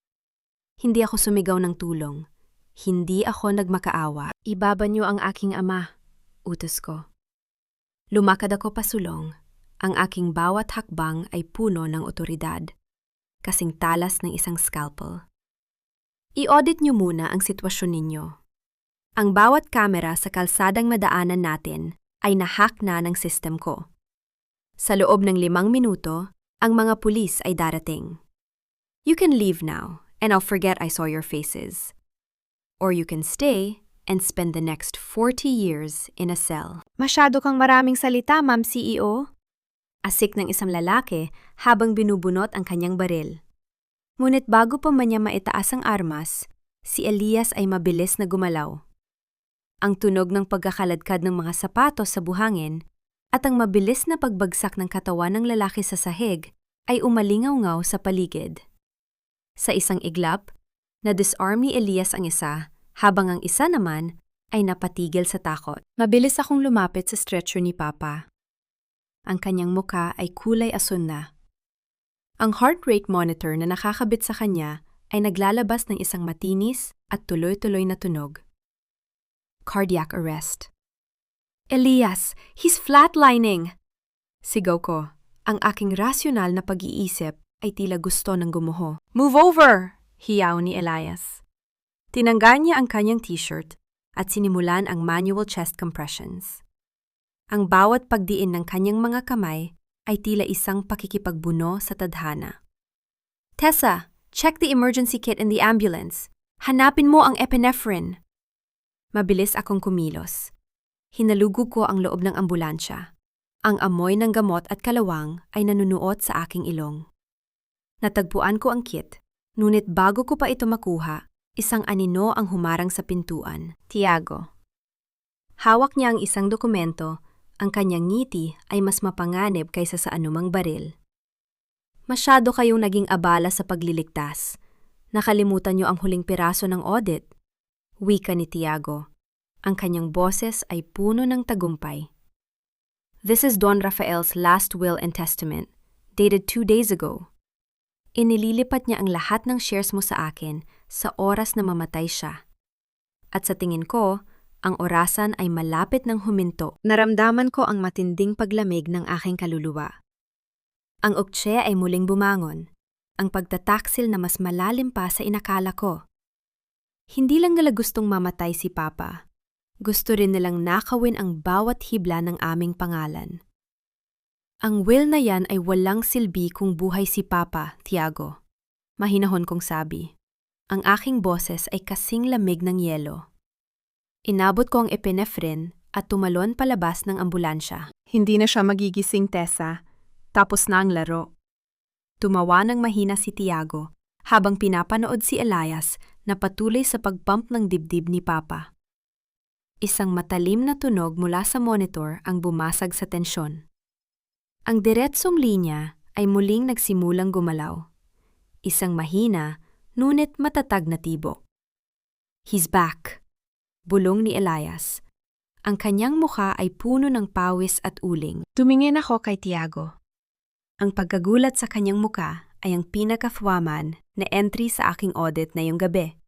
Hindi ako sumigaw ng tulong. Hindi ako nagmakaawa. Ibaba niyo ang aking ama, utos ko. Lumakad ako pasulong. Ang aking bawat hakbang ay puno ng otoridad, kasing talas ng isang scalpel. I-audit niyo muna ang sitwasyon ninyo. Ang bawat kamera sa kalsadang madaanan natin ay nahack na ng system ko. Sa loob ng 5 minuto, ang mga pulis ay darating. You can leave now, and I'll forget I saw your faces. Or you can stay, and spend the next 40 years in a cell. Masyado kang maraming salita, Ma'am CEO. Asik ng isang lalaki habang binubunot ang kanyang baril. Ngunit bago pa man niya maitaas ang armas, si Elias ay mabilis na gumalaw. Ang tunog ng pagkakaladkad ng mga sapatos sa buhangin at ang mabilis na pagbagsak ng katawan ng lalaki sa sahig ay umalingaw-ngaw sa paligid. Sa isang iglap, na-disarm ni Elias ang isa, habang ang isa naman ay napatigil sa takot. Mabilis akong lumapit sa stretcher ni Papa. Ang kanyang muka ay kulay asul na. Ang heart rate monitor na nakakabit sa kanya ay naglalabas ng isang matinis at tuloy-tuloy na tunog. Cardiac arrest. Elias, he's flatlining! Sigaw ko. Ang aking rasyonal na pag-iisip ay tila gusto ng gumuho. Move over! Hiyaw ni Elias. Tinanggal niya ang kanyang t-shirt at sinimulan ang manual chest compressions. Ang bawat pagdiin ng kanyang mga kamay ay tila isang pakikipagbuno sa tadhana. Tessa, check the emergency kit in the ambulance. Hanapin mo ang epinephrine. Mabilis akong kumilos. Hinalugog ko ang loob ng ambulansya. Ang amoy ng gamot at kalawang ay nanunuot sa aking ilong. Natagpuan ko ang kit, ngunit bago ko pa ito makuha, isang anino ang humarang sa pintuan. Tiago. Hawak niya ang isang dokumento. Ang kanyang ngiti ay mas mapanganib kaysa sa anumang baril. Masyado kayong naging abala sa pagliligtas. Nakalimutan niyo ang huling piraso ng audit. Wika ni Tiago. Ang kanyang boses ay puno ng tagumpay. This is Don Rafael's last will and testament, dated 2 days ago. Inililipat niya ang lahat ng shares mo sa akin sa oras na mamatay siya. At sa tingin ko, ang orasan ay malapit ng huminto. Naramdaman ko ang matinding paglamig ng aking kaluluwa. Ang uktse ay muling bumangon, ang pagtataksil na mas malalim pa sa inakala ko. Hindi lang nila gustong mamatay si Papa. Gusto rin nilang nakawin ang bawat hibla ng aming pangalan. Ang will na yan ay walang silbi kung buhay si Papa, Tiago. Mahinahon kong sabi. Ang aking boses ay kasing lamig ng yelo. Inabot ko ang epinephrine at tumalon palabas ng ambulansya. Hindi na siya magigising, Tessa. Tapos na ang laro. Tumawa ng mahina si Tiago habang pinapanood si Elias na patuloy sa pagpump ng dibdib ni Papa. Isang matalim na tunog mula sa monitor ang bumasag sa tensyon. Ang diretsong linya ay muling nagsimulang gumalaw. Isang mahina, ngunit matatag na tibok. He's back! Bulong ni Elias. Ang kanyang mukha ay puno ng pawis at uling. Tumingin ako kay Tiago. Ang pagkagulat sa kanyang muka ay ang pinakathwaman na entry sa aking audit na yung gabi.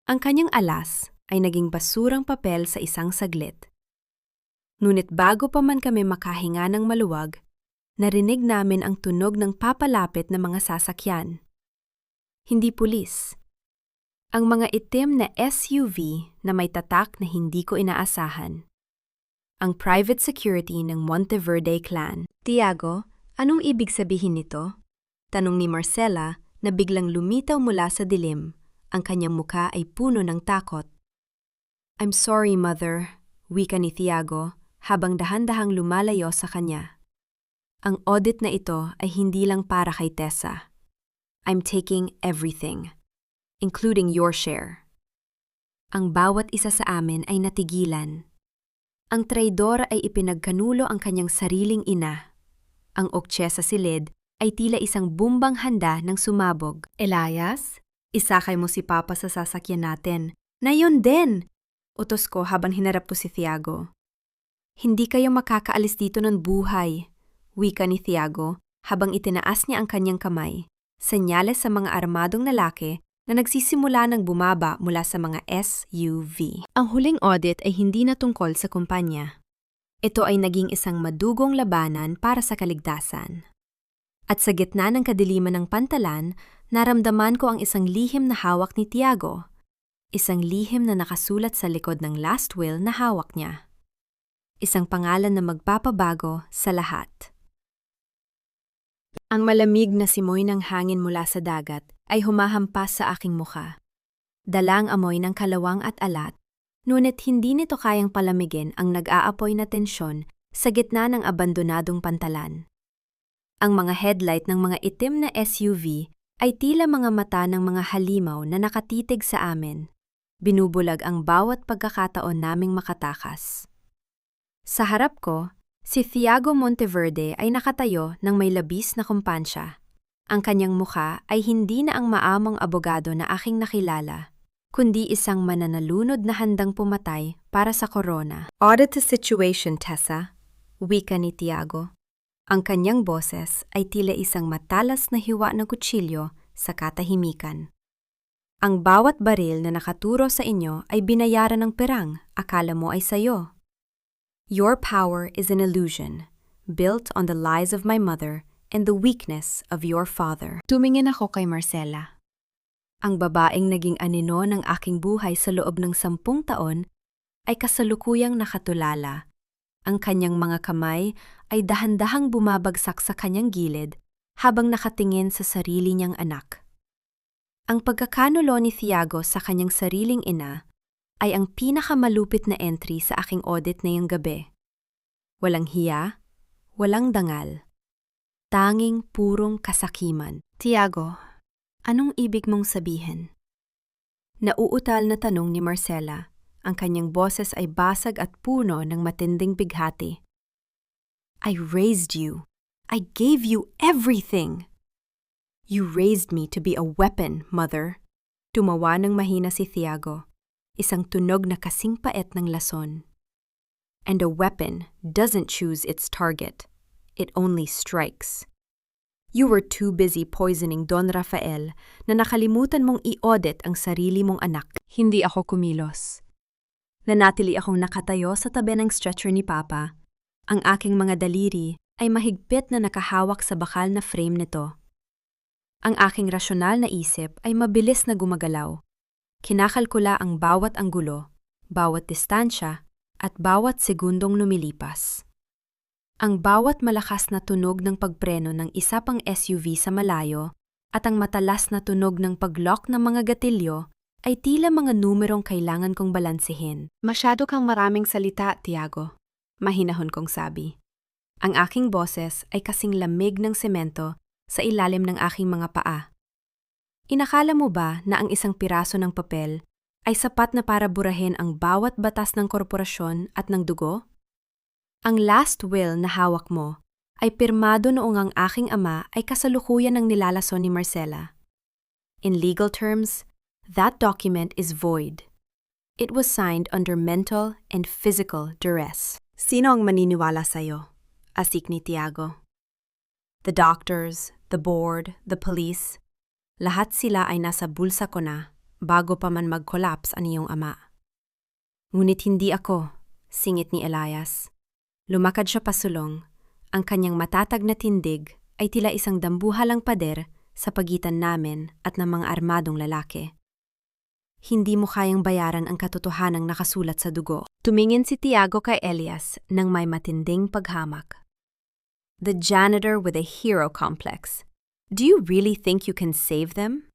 Ang kanyang alas ay naging basurang papel sa isang saglit. Ngunit bago pa man kami makahinga ng maluwag, narinig namin ang tunog ng papalapit na mga sasakyan. Hindi pulis. Ang mga itim na SUV na may tatak na hindi ko inaasahan. Ang private security ng Monteverde clan. Tiago, anong ibig sabihin nito? Tanong ni Marcela na biglang lumitaw mula sa dilim. Ang kanyang muka ay puno ng takot. I'm sorry, Mother, wika ni Tiago habang dahan-dahang lumalayo sa kanya. Ang audit na ito ay hindi lang para kay Tessa. I'm taking everything, including your share. Ang bawat isa sa amin ay natigilan. Ang traidor ay ipinagkanulo ang kanyang sariling ina. Ang uktse sa silid ay tila isang bumbang handa ng sumabog. Elias, isakay mo si Papa sa sasakyan natin. Na yun din! Utos ko habang hinarap ko si Tiago. Hindi kayo makakaalis dito ng buhay, wika ni Tiago habang itinaas niya ang kanyang kamay. Senyales sa mga armadong lalaki na nagsisimula ng bumaba mula sa mga SUV. Ang huling audit ay hindi na tungkol sa kumpanya. Ito ay naging isang madugong labanan para sa kaligtasan. At sa gitna ng kadiliman ng pantalan, naramdaman ko ang isang lihim na hawak ni Tiago. Isang lihim na nakasulat sa likod ng last will na hawak niya. Isang pangalan na magpapabago sa lahat. Ang malamig na simoy ng hangin mula sa dagat ay humahampas sa aking mukha. Dalang amoy ng kalawang at alat, Ngunit hindi nito kayang palamigin ang nag-aapoy na tensyon sa gitna ng abandonadong pantalan. Ang mga headlight ng mga itim na SUV ay tila mga mata ng mga halimaw na nakatitig sa amin. Binubulag ang bawat pagkakataon naming makatakas. Sa harap ko, si Thiago Monteverde ay nakatayo ng may labis na kumpansya. Ang kanyang mukha ay hindi na ang maamong abogado na aking nakilala, kundi isang mananalunod na handang pumatay para sa korona. Audit the situation, Tessa, wika ni Thiago. Ang kanyang boses ay tila isang matalas na hiwa ng kutsilyo sa katahimikan. Ang bawat baril na nakaturo sa inyo ay binayaran ng perang, akala mo ay sayo. Your power is an illusion, built on the lies of my mother and the weakness of your father. Tumingin ako kay Marcela. Ang babaeng naging anino ng aking buhay sa loob ng 10 taon ay kasalukuyang nakatulala. Ang kanyang mga kamay ay dahan-dahang bumabagsak sa kanyang gilid habang nakatingin sa sarili niyang anak. Ang pagkakanulo ni Thiago sa kanyang sariling ina ay ang pinakamalupit na entry sa aking audit ngayong gabi. Walang hiya, walang dangal. Tanging purong kasakiman. Thiago, anong ibig mong sabihin? Nauutal na tanong ni Marcela. Ang kanyang boses ay basag at puno ng matinding bighati. I raised you. I gave you everything. You raised me to be a weapon, mother. Tumawa ng mahina si Thiago, isang tunog na kasing pait ng lason. And a weapon doesn't choose its target. It only strikes. You were too busy poisoning Don Rafael na nakalimutan mong i-audit ang sarili mong anak. Hindi ako kumilos. Nanatili akong nakatayo sa tabi ng stretcher ni Papa. Ang aking mga daliri ay mahigpit na nakahawak sa bakal na frame nito. Ang aking rasyonal na isip ay mabilis na gumagalaw. Kinakalkula ang bawat anggulo, bawat distansya, at bawat segundong lumilipas. Ang bawat malakas na tunog ng pagpreno ng isa pang SUV sa malayo at ang matalas na tunog ng pag-lock ng mga gatilyo ay tila mga numerong kailangan kong balansehin. Masyado kang maraming salita, Thiago. Mahinahon kong sabi. Ang aking boses ay kasing lamig ng semento sa ilalim ng aking mga paa. Inakala mo ba na ang isang piraso ng papel ay sapat na para burahin ang bawat batas ng korporasyon at ng dugo? Ang last will na hawak mo ay pirmado noong ang aking ama ay kasalukuyan ng nilalason ni Marcela. In legal terms, that document is void. It was signed under mental and physical duress. Sino ang maniniwala sa'yo? Asik ni Thiago. The doctors, the board, the police, lahat sila ay nasa bulsa ko na bago pa man mag-collapse ang iyong ama. Ngunit hindi ako, singit ni Elias. Lumakad siya pasulong. Ang kanyang matatag na tindig ay tila isang dambuhalang pader sa pagitan namin at ng mga armadong lalaki. Hindi mo kayang bayaran ang katotohanang nakasulat sa dugo. Tumingin si Thiago kay Elias nang may matinding paghamak. The janitor with a hero complex. Do you really think you can save them?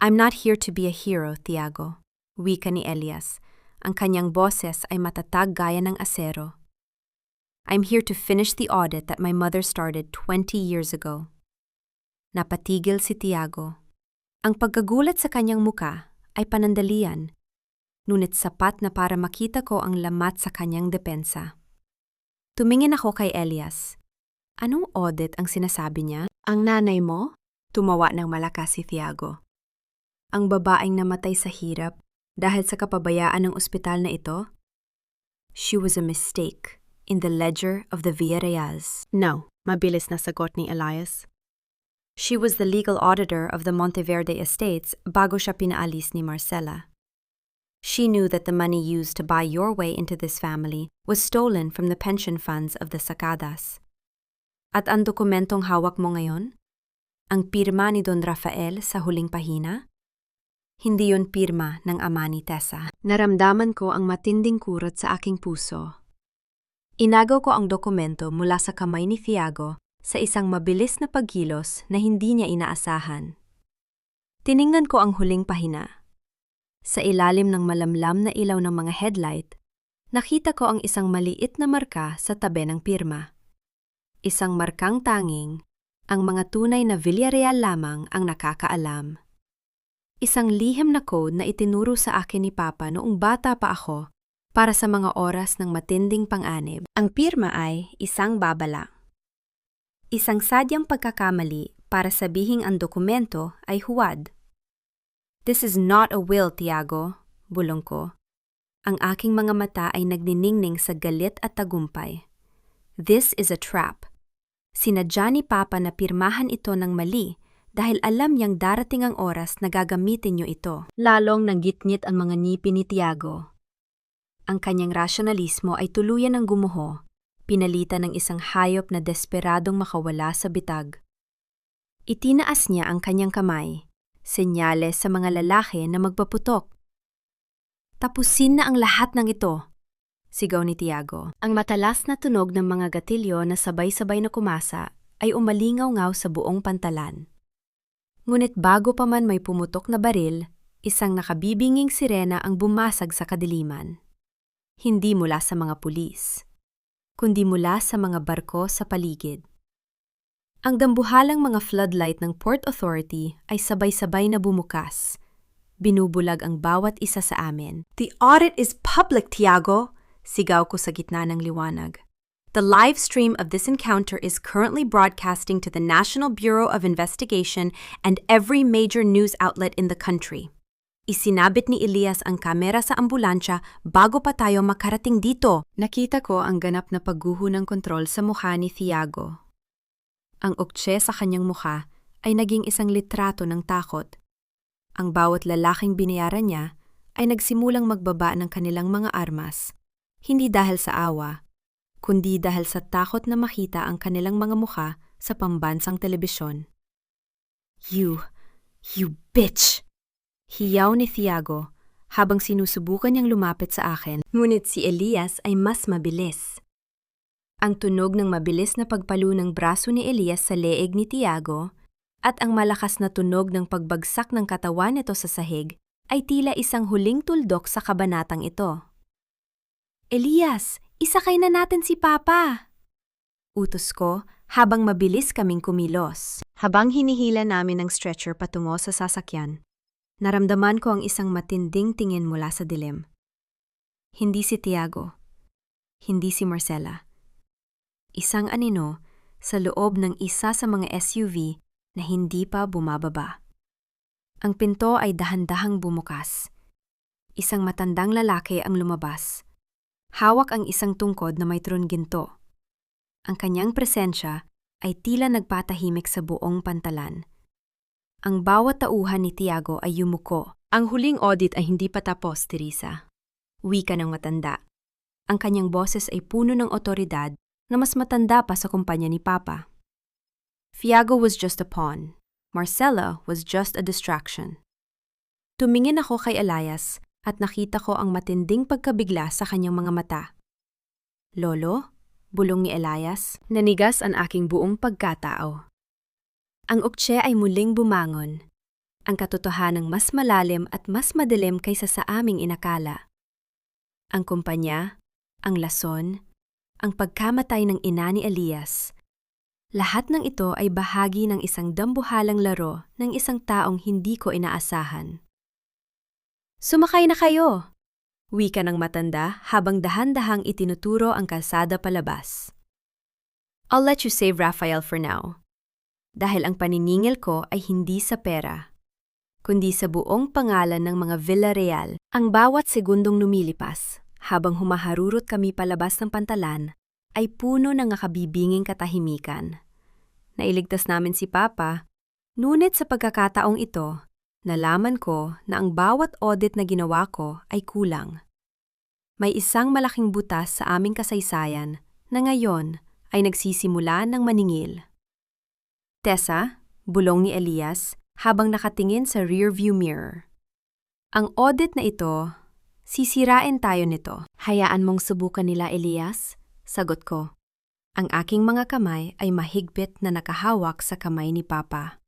I'm not here to be a hero, Thiago. Wika ni Elias. Ang kanyang boses ay matatag gaya ng asero. I'm here to finish the audit that my mother started 20 years ago. Napatigil si Thiago. Ang pagkagulat sa kanyang muka ay panandalian, ngunit sapat na para makita ko ang lamat sa kanyang depensa. Tumingin ako kay Elias. Anong audit ang sinasabi niya? Ang nanay mo? Tumawa ng malakas si Thiago. Ang babaeng namatay sa hirap dahil sa kapabayaan ng ospital na ito? She was a mistake in the ledger of the Villarreals. No, mabilis na sagot ni Elias. She was the legal auditor of the Monteverde Estates bago siya pinaalis ni Marcela. She knew that the money used to buy your way into this family was stolen from the pension funds of the Sacadas. At ang dokumentong hawak mo ngayon? Ang pirma ni Don Rafael sa huling pahina? Hindi yun pirma ng ama ni Tessa. Naramdaman ko ang matinding kurot sa aking puso. Inagaw ko ang dokumento mula sa kamay ni Thiago sa isang mabilis na pagkilos na hindi niya inaasahan. Tiningnan ko ang huling pahina. Sa ilalim ng malamlam na ilaw ng mga headlight, nakita ko ang isang maliit na marka sa tabi ng pirma. Isang markang tanging, ang mga tunay na Villarreal lamang ang nakakaalam. Isang lihim na code na itinuro sa akin ni Papa noong bata pa ako para sa mga oras ng matinding panganib. Ang pirma ay isang babala. Isang sadyang pagkakamali para sabihing ang dokumento ay huwad. "This is not a will, Tiago," bulong ko. Ang aking mga mata ay nagniningning sa galit at tagumpay. "This is a trap." Sinadya ni Papa na pirmahan ito ng mali dahil alam niyang darating ang oras na gagamitin niyo ito. Lalong nanggitngit ang mga ngipin ni Tiago. Ang kanyang rasyonalismo ay tuluyan ng gumuho, pinalitan ng isang hayop na desperadong makawala sa bitag. Itinaas niya ang kanyang kamay, senyales sa mga lalaki na magpaputok. "Tapusin na ang lahat ng ito," sigaw ni Tiago. Ang matalas na tunog ng mga gatilyo na sabay-sabay na kumasa ay umalingaw-ngaw sa buong pantalan. Ngunit bago pa man may pumutok na baril, isang nakabibinging sirena ang bumasag sa kadiliman. Hindi mula sa mga pulis, kundi mula sa mga barko sa paligid. Ang dambuhalang mga floodlight ng Port Authority ay sabay-sabay na bumukas. Binubulag ang bawat isa sa amin. "The audit is public, Tiago!" sigaw ko sa gitna ng liwanag. "The live stream of this encounter is currently broadcasting to the National Bureau of Investigation and every major news outlet in the country." Isinabit ni Elias ang kamera sa ambulansya bago pa tayo makarating dito. Nakita ko ang ganap na pagguho ng kontrol sa mukha ni Tiago. Ang uktse sa kanyang mukha ay naging isang litrato ng takot. Ang bawat lalaking binayaran niya ay nagsimulang magbaba ng kanilang mga armas, hindi dahil sa awa, kundi dahil sa takot na makita ang kanilang mga mukha sa pambansang telebisyon. You bitch!" Hiyaw ni Tiago habang sinusubukan niyang lumapit sa akin, ngunit si Elias ay mas mabilis. Ang tunog ng mabilis na pagpalo ng braso ni Elias sa leeg ni Tiago at ang malakas na tunog ng pagbagsak ng katawan nito sa sahig ay tila isang huling tuldok sa kabanatang ito. "Elias, isakay na natin si Papa!" Utos ko habang mabilis kaming kumilos. Habang hinihila namin ang stretcher patungo sa sasakyan, naramdaman ko ang isang matinding tingin mula sa dilim. Hindi si Tiago. Hindi si Marcela. Isang anino sa loob ng isa sa mga SUV na hindi pa bumababa. Ang pinto ay dahan-dahang bumukas. Isang matandang lalaki ang lumabas. Hawak ang isang tungkod na may trunginto. Ang kanyang presensya ay tila nagpatahimik sa buong pantalan. Ang bawat tauhan ni Tiago ay yumuko. "Ang huling audit ay hindi pa tapos, Teresa." Wika ng matanda. Ang kanyang boses ay puno ng otoridad na mas matanda pa sa kumpanya ni Papa. "Tiago was just a pawn. Marcela was just a distraction." Tumingin ako kay Elias at nakita ko ang matinding pagkabigla sa kanyang mga mata. "Lolo?" bulong ni Elias. Nanigas ang aking buong pagkatao. Ang uktse ay muling bumangon. Ang katotohanang mas malalim at mas madilim kaysa sa aming inakala. Ang kumpanya, ang lason, ang pagkamatay ng ina ni Elias. Lahat ng ito ay bahagi ng isang dambuhalang laro ng isang taong hindi ko inaasahan. "Sumakay na kayo!" Wika ng matanda habang dahan-dahang itinuturo ang kalsada palabas. "I'll let you save Rafael for now." Dahil ang paniningil ko ay hindi sa pera, kundi sa buong pangalan ng mga Villarreal. Ang bawat segundong lumilipas, habang humaharurot kami palabas ng pantalan, ay puno ng nakabibinging katahimikan. Nailigtas namin si Papa, ngunit sa pagkakataong ito, nalaman ko na ang bawat audit na ginawa ko ay kulang. May isang malaking butas sa aming kasaysayan na ngayon ay nagsisimula ng maningil. "Tessa," bulong ni Elias habang nakatingin sa rearview mirror. "Ang audit na ito, sisirain tayo nito." "Hayaan mong subukan nila, Elias," sagot ko. Ang aking mga kamay ay mahigpit na nakahawak sa kamay ni Papa.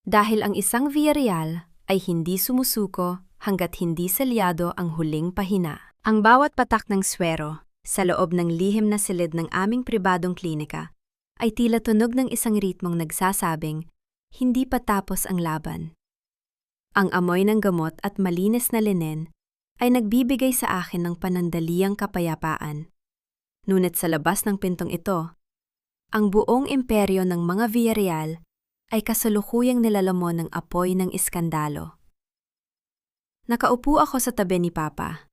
Dahil ang isang Villarreal ay hindi sumusuko hanggat hindi selyado ang huling pahina. Ang bawat patak ng swero sa loob ng lihim na silid ng aming pribadong klinika ay tila tunog ng isang ritmong nagsasabing, hindi pa tapos ang laban. Ang amoy ng gamot at malinis na linen ay nagbibigay sa akin ng panandaliang kapayapaan. Ngunit sa labas ng pintong ito, ang buong imperyo ng mga Villarreal ay kasalukuyang nilalamon ng apoy ng iskandalo. Nakaupo ako sa tabi ni Papa.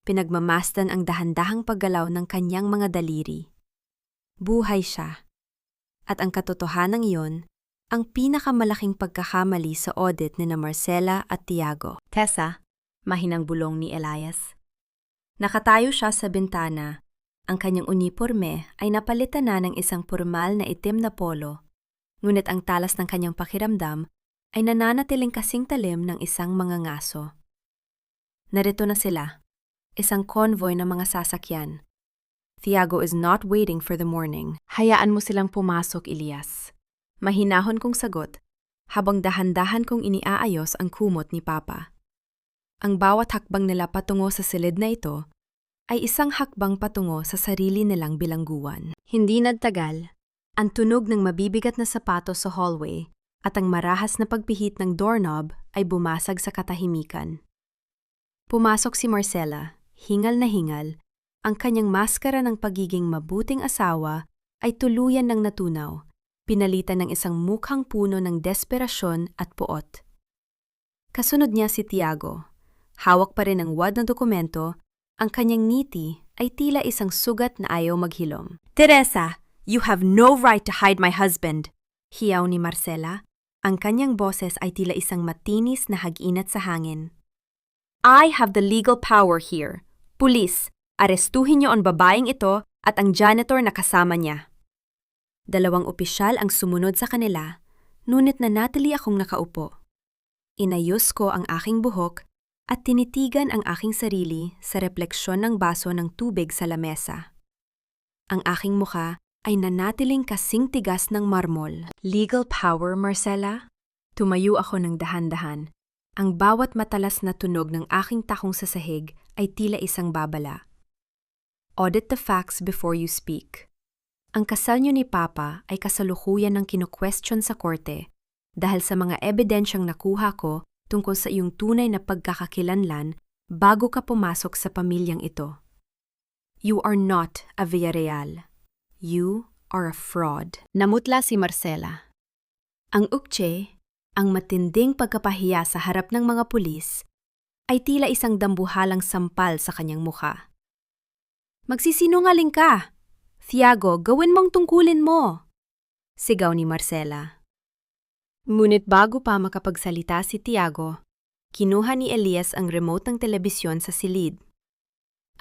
Pinagmamasdan ang dahan-dahang paggalaw ng kanyang mga daliri. Buhay siya. At ang katotohanan iyon, ang pinakamalaking pagkakamali sa audit ni na Marcela at Tiago. Tessa, mahinang bulong ni Elias. Nakatayo siya sa bintana. Ang kanyang uniforme ay napalitan na ng isang formal na itim na polo, ngunit ang talas ng kanyang pakiramdam ay nananatiling kasing talim ng isang mga ngaso. Narito na sila, isang convoy ng mga sasakyan. Tiago is not waiting for the morning. Hayaan mo silang pumasok, Elias. Mahinahon kong sagot, habang dahan-dahan kong iniaayos ang kumot ni Papa. Ang bawat hakbang nila patungo sa silid na ito ay isang hakbang patungo sa sarili nilang bilangguan. Hindi nagtagal, ang tunog ng mabibigat na sapatos sa hallway at ang marahas na pagpihit ng doorknob ay bumasag sa katahimikan. Pumasok si Marcela, hingal na hingal. Ang kanyang maskara ng pagiging mabuting asawa ay tuluyan ng natunaw, pinalitan ng isang mukhang puno ng desperasyon at puot. Kasunod niya si Tiago. Hawak pa rin ang wad na dokumento, ang kanyang ngiti ay tila isang sugat na ayaw maghilom. "Teresa, you have no right to hide my husband!" Hiyaw ni Marcela. Ang kanyang boses ay tila isang matinis na hag-inat sa hangin. "I have the legal power here. Pulis, arestuhin niyo ang babaeng ito at ang janitor na kasama niya." Dalawang opisyal ang sumunod sa kanila, ngunit nanatili akong nakaupo. Inayos ko ang aking buhok at tinitigan ang aking sarili sa refleksyon ng baso ng tubig sa lamesa. Ang aking mukha ay nanatiling kasing tigas ng marmol. Legal power, Marcela? Tumayo ako ng dahan-dahan. Ang bawat matalas na tunog ng aking takong sa sahig ay tila isang babala. Audit the facts before you speak. Ang kasal niyo ni Papa ay kasalukuyan ng kinu-question sa korte dahil sa mga ebidensyang nakuha ko tungkol sa iyong tunay na pagkakakilanlan bago ka pumasok sa pamilyang ito. You are not a Villarreal. You are a fraud. Namutla si Marcela. Ang ukche, ang matinding pagkapahiya sa harap ng mga pulis, ay tila isang dambuhalang sampal sa kanyang mukha. "Magsisinungaling ka! Tiago, gawin mong tungkulin mo!" Sigaw ni Marcela. Ngunit bago pa makapagsalita si Tiago, kinuha ni Elias ang remote ng telebisyon sa silid.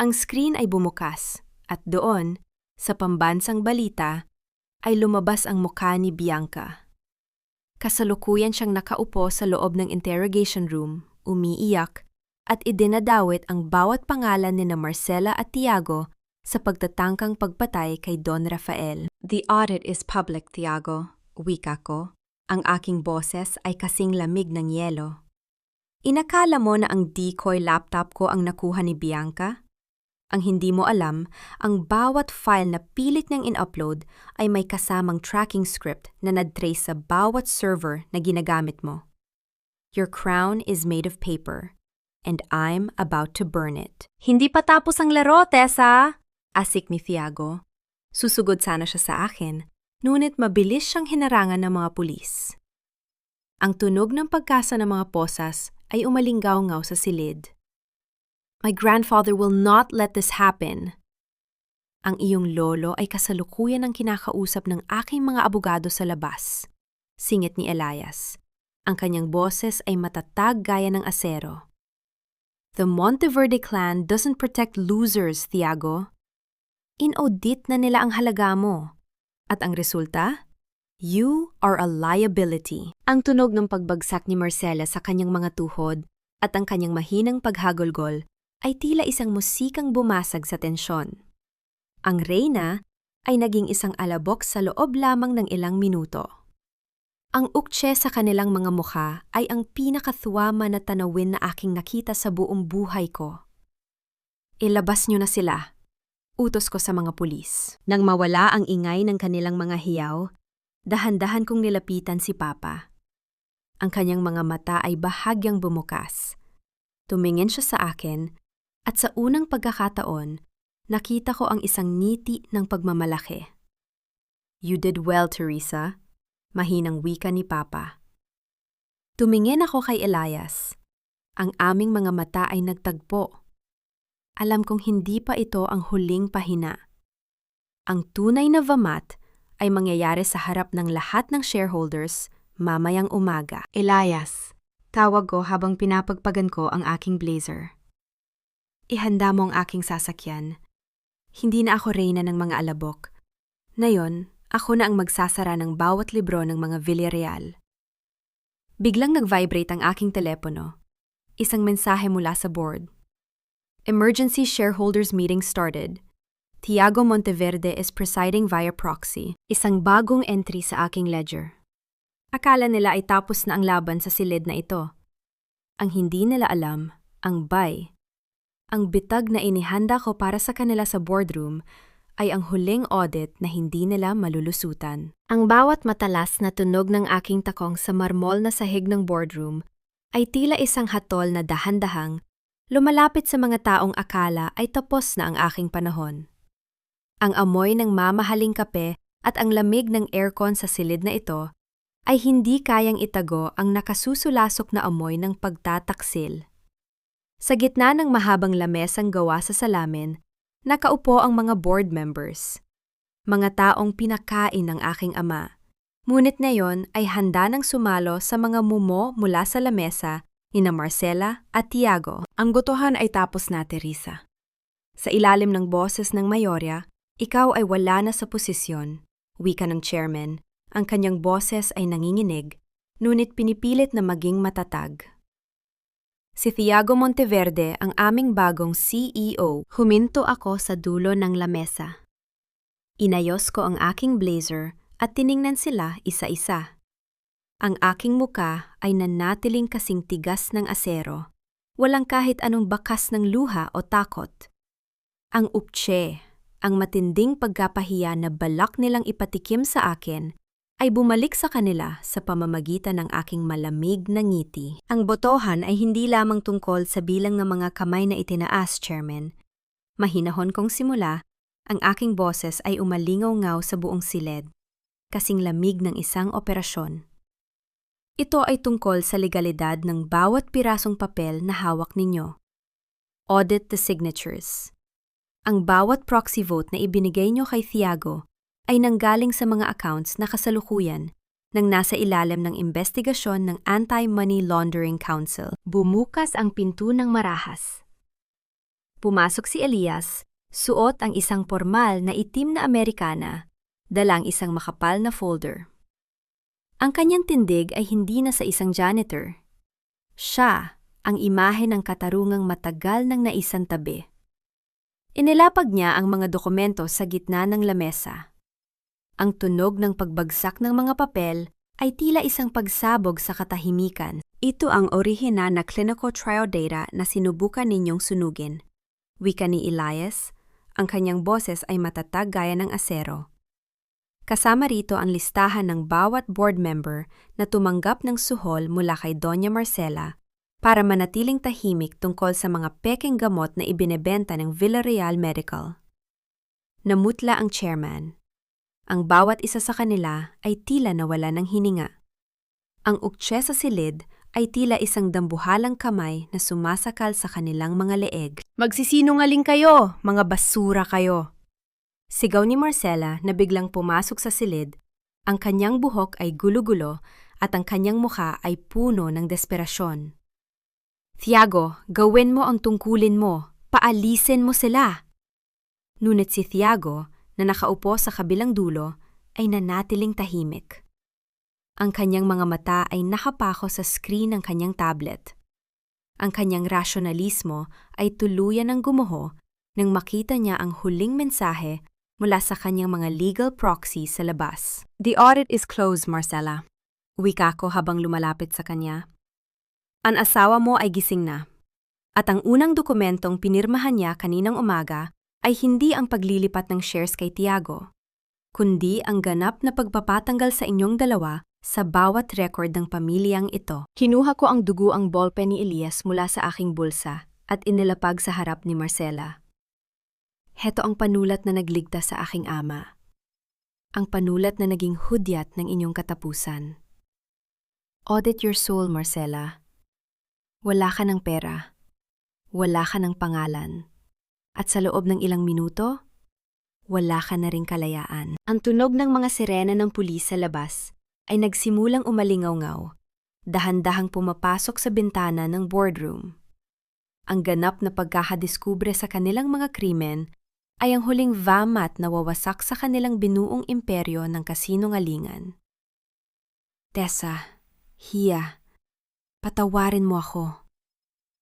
Ang screen ay bumukas at doon, sa pambansang balita, ay lumabas ang mukha ni Bianca. Kasalukuyan siyang nakaupo sa loob ng interrogation room, umiiyak, at idinadawit ang bawat pangalan ni na Marcela at Tiago sa pagtatangkang pagpatay kay Don Rafael. "The audit is public, Tiago," wika ko. Ang aking boses ay kasing lamig ng yelo. "Inakala mo na ang decoy laptop ko ang nakuha ni Bianca? Ang hindi mo alam, ang bawat file na pilit niyang in-upload ay may kasamang tracking script na nad-trace sa bawat server na ginagamit mo. Your crown is made of paper, and I'm about to burn it." "Hindi pa tapos ang laro, Tessa!" Asik ni Tiago. Susugod sana siya sa akin, ngunit mabilis siyang hinarangan ng mga pulis. Ang tunog ng pagkasa ng mga posas ay umalinggaw-ngaw sa silid. "My grandfather will not let this happen." Ang iyong lolo ay kasalukuyan ang kinakausap ng aking mga abogado sa labas. Singit ni Elias. Ang kanyang boses ay matatag gaya ng asero. "The Monteverde clan doesn't protect losers, Tiago. In-audit na nila ang halaga mo. At ang resulta? You are a liability." Ang tunog ng pagbagsak ni Marcela sa kanyang mga tuhod at ang kanyang mahinang paghagulgol ay tila isang musikang bumasag sa tensyon. Ang reyna ay naging isang alabok sa loob lamang ng ilang minuto. Ang uktse sa kanilang mga mukha ay ang pinakathuwama na tanawin na aking nakita sa buong buhay ko. Ilabas niyo na sila. Utos ko sa mga pulis. Nang mawala ang ingay ng kanilang mga hiyaw, dahan-dahan kong nilapitan si Papa. Ang kanyang mga mata ay bahagyang bumukas. Tumingin siya sa akin at sa unang pagkakataon, nakita ko ang isang ngiti ng pagmamalaki. "You did well, Teresa," mahinang wika ni Papa. Tumingin ako kay Elias. Ang aming mga mata ay nagtagpo. Alam kong hindi pa ito ang huling pahina. Ang tunay na VAMAT ay mangyayari sa harap ng lahat ng shareholders mamayang umaga. Elias, tawag ko habang pinapagpagan ko ang aking blazer. Ihanda mo ang aking sasakyan. Hindi na ako reyna ng mga alabok. Ngayon, ako na ang magsasara ng bawat libro ng mga Villarreal. Biglang nag-vibrate ang aking telepono. Isang mensahe mula sa board. Emergency shareholders meeting started. Tiago Monteverde is presiding via proxy. Isang bagong entry sa aking ledger. Akala nila ay tapos na ang laban sa silid na ito. Ang hindi nila alam, ang buy. Ang bitag na inihanda ko para sa kanila sa boardroom ay ang huling audit na hindi nila malulusutan. Ang bawat matalas na tunog ng aking takong sa marmol na sahig ng boardroom ay tila isang hatol na dahan-dahang lumalapit sa mga taong akala ay tapos na ang aking panahon. Ang amoy ng mamahaling kape at ang lamig ng aircon sa silid na ito ay hindi kayang itago ang nakasusulasok na amoy ng pagtataksil. Sa gitna ng mahabang lamesang gawa sa salamin, nakaupo ang mga board members. Mga taong pinakain ng aking ama. Ngunit ngayon ay handa nang sumalo sa mga mumo mula sa lamesa nina Marcela at Tiago. Ang gotohan ay tapos na, Teresa. Sa ilalim ng boses ng mayorya, ikaw ay wala na sa posisyon. Wika ng chairman, ang kanyang boses ay nanginginig, ngunit pinipilit na maging matatag. Si Tiago Monteverde ang aming bagong CEO. Huminto ako sa dulo ng lamesa. Inayos ko ang aking blazer at tiningnan sila isa-isa. Ang aking muka ay nanatiling kasing tigas ng asero. Walang kahit anong bakas ng luha o takot. Ang uktse, ang matinding pagkapahiya na balak nilang ipatikim sa akin, ay bumalik sa kanila sa pamamagitan ng aking malamig na ngiti. Ang botohan ay hindi lamang tungkol sa bilang ng mga kamay na itinaas, Chairman. Mahinahon kong simula, ang aking boses ay umalingaw-ngaw sa buong silid, kasing lamig ng isang operasyon. Ito ay tungkol sa legalidad ng bawat pirasong papel na hawak ninyo. Audit the signatures. Ang bawat proxy vote na ibinigay nyo kay Tiago ay nanggaling sa mga accounts na kasalukuyan nang nasa ilalim ng investigasyon ng Anti-Money Laundering Council. Bumukas ang pinto ng marahas. Pumasok si Elias, suot ang isang formal na itim na Amerikana, dalang isang makapal na folder. Ang kanyang tindig ay hindi na sa isang janitor. Siya ang imahe ng katarungang matagal ng naisantabi. Inilapag niya ang mga dokumento sa gitna ng lamesa. Ang tunog ng pagbagsak ng mga papel ay tila isang pagsabog sa katahimikan. Ito ang orihinal na clinical trial data na sinubukan ninyong sunugin. Wika ni Elias, ang kanyang boses ay matatag gaya ng asero. Kasama rito ang listahan ng bawat board member na tumanggap ng suhol mula kay Doña Marcela para manatiling tahimik tungkol sa mga pekeng gamot na ibinebenta ng Villarreal Medical. Namutla ang chairman. Ang bawat isa sa kanila ay tila nawala ng hininga. Ang uktse sa silid ay tila isang dambuhalang kamay na sumasakal sa kanilang mga leeg. Magsisinungaling kayo, mga basura kayo! Sigaw ni Marcela na biglang pumasok sa silid. Ang kanyang buhok ay gulo-gulo at ang kanyang mukha ay puno ng desperasyon. Tiago, gawin mo ang tungkulin mo. Paalisin mo sila! Ngunit si Tiago, na nakaupo sa kabilang dulo, ay nanatiling tahimik. Ang kanyang mga mata ay nakapako sa screen ng kanyang tablet. Ang kanyang rasyonalismo ay tuluyan ng gumuho nang makita niya ang huling mensahe mula sa kanyang mga legal proxy sa labas. The audit is closed, Marcela. Wika ko habang lumalapit sa kanya. Ang asawa mo ay gising na. At ang unang dokumentong pinirmahan niya kaninang umaga ay hindi ang paglilipat ng shares kay Tiago, kundi ang ganap na pagpapatanggal sa inyong dalawa sa bawat record ng pamilyang ito. Kinuha ko ang dugo ang ballpen ni Elias mula sa aking bulsa at inilapag sa harap ni Marcela. Heto ang panulat na nagligtas sa aking ama. Ang panulat na naging hudyat ng inyong katapusan. Audit your soul, Marcela. Wala ka ng pera. Wala ka ng pangalan. At sa loob ng ilang minuto, wala ka na ring kalayaan. Ang tunog ng mga sirena ng pulis sa labas ay nagsimulang umalingaw-ngaw, dahan-dahang pumapasok sa bintana ng boardroom. Ang ganap na pagkakadiskubre sa kanilang mga krimen ay ang huling vamat na wawasak sa kanilang binuong imperyo ng kasinungalingan. Tessa, Hiya, patawarin mo ako.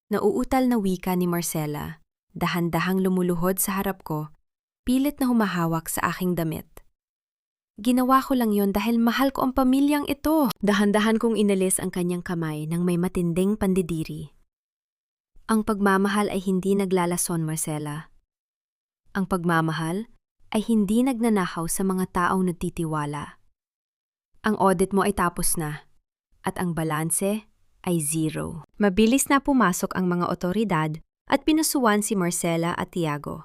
Nauutal na wika ni Marcela, dahan-dahang lumuluhod sa harap ko, pilit na humahawak sa aking damit. Ginawa ko lang yon dahil mahal ko ang pamilyang ito. Dahan-dahan kong inalis ang kanyang kamay nang may matinding pandidiri. Ang pagmamahal ay hindi naglalason, Marcela. Ang pagmamahal ay hindi nagnanakaw sa mga taong nagtitiwala. Ang audit mo ay tapos na, at ang balanse ay 0. Mabilis na pumasok ang mga otoridad at pinusuan si Marcela at Tiago.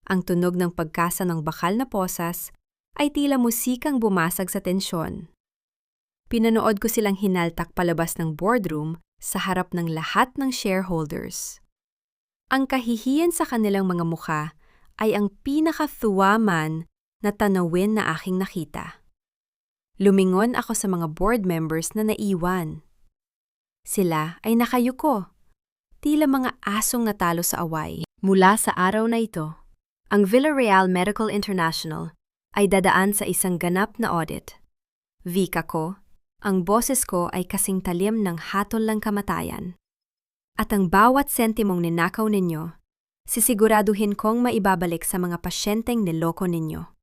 Ang tunog ng pagkasa ng bakal na posas ay tila musikang bumasag sa tensyon. Pinanood ko silang hinaltak palabas ng boardroom sa harap ng lahat ng shareholders. Ang kahihiyan sa kanilang mga mukha ay ang pinakathuwaman na tanawin na aking nakita. Lumingon ako sa mga board members na naiwan. Sila ay nakayuko, tila mga asong natalo sa away. Mula sa araw na ito, ang Villarreal Medical International ay dadaan sa isang ganap na audit. Vika ko, ang boses ko ay kasing talim ng hatol ng kamatayan. At ang bawat sentimong ninakaw ninyo, sisiguraduhin kong maibabalik sa mga pasyenteng niloko ninyo.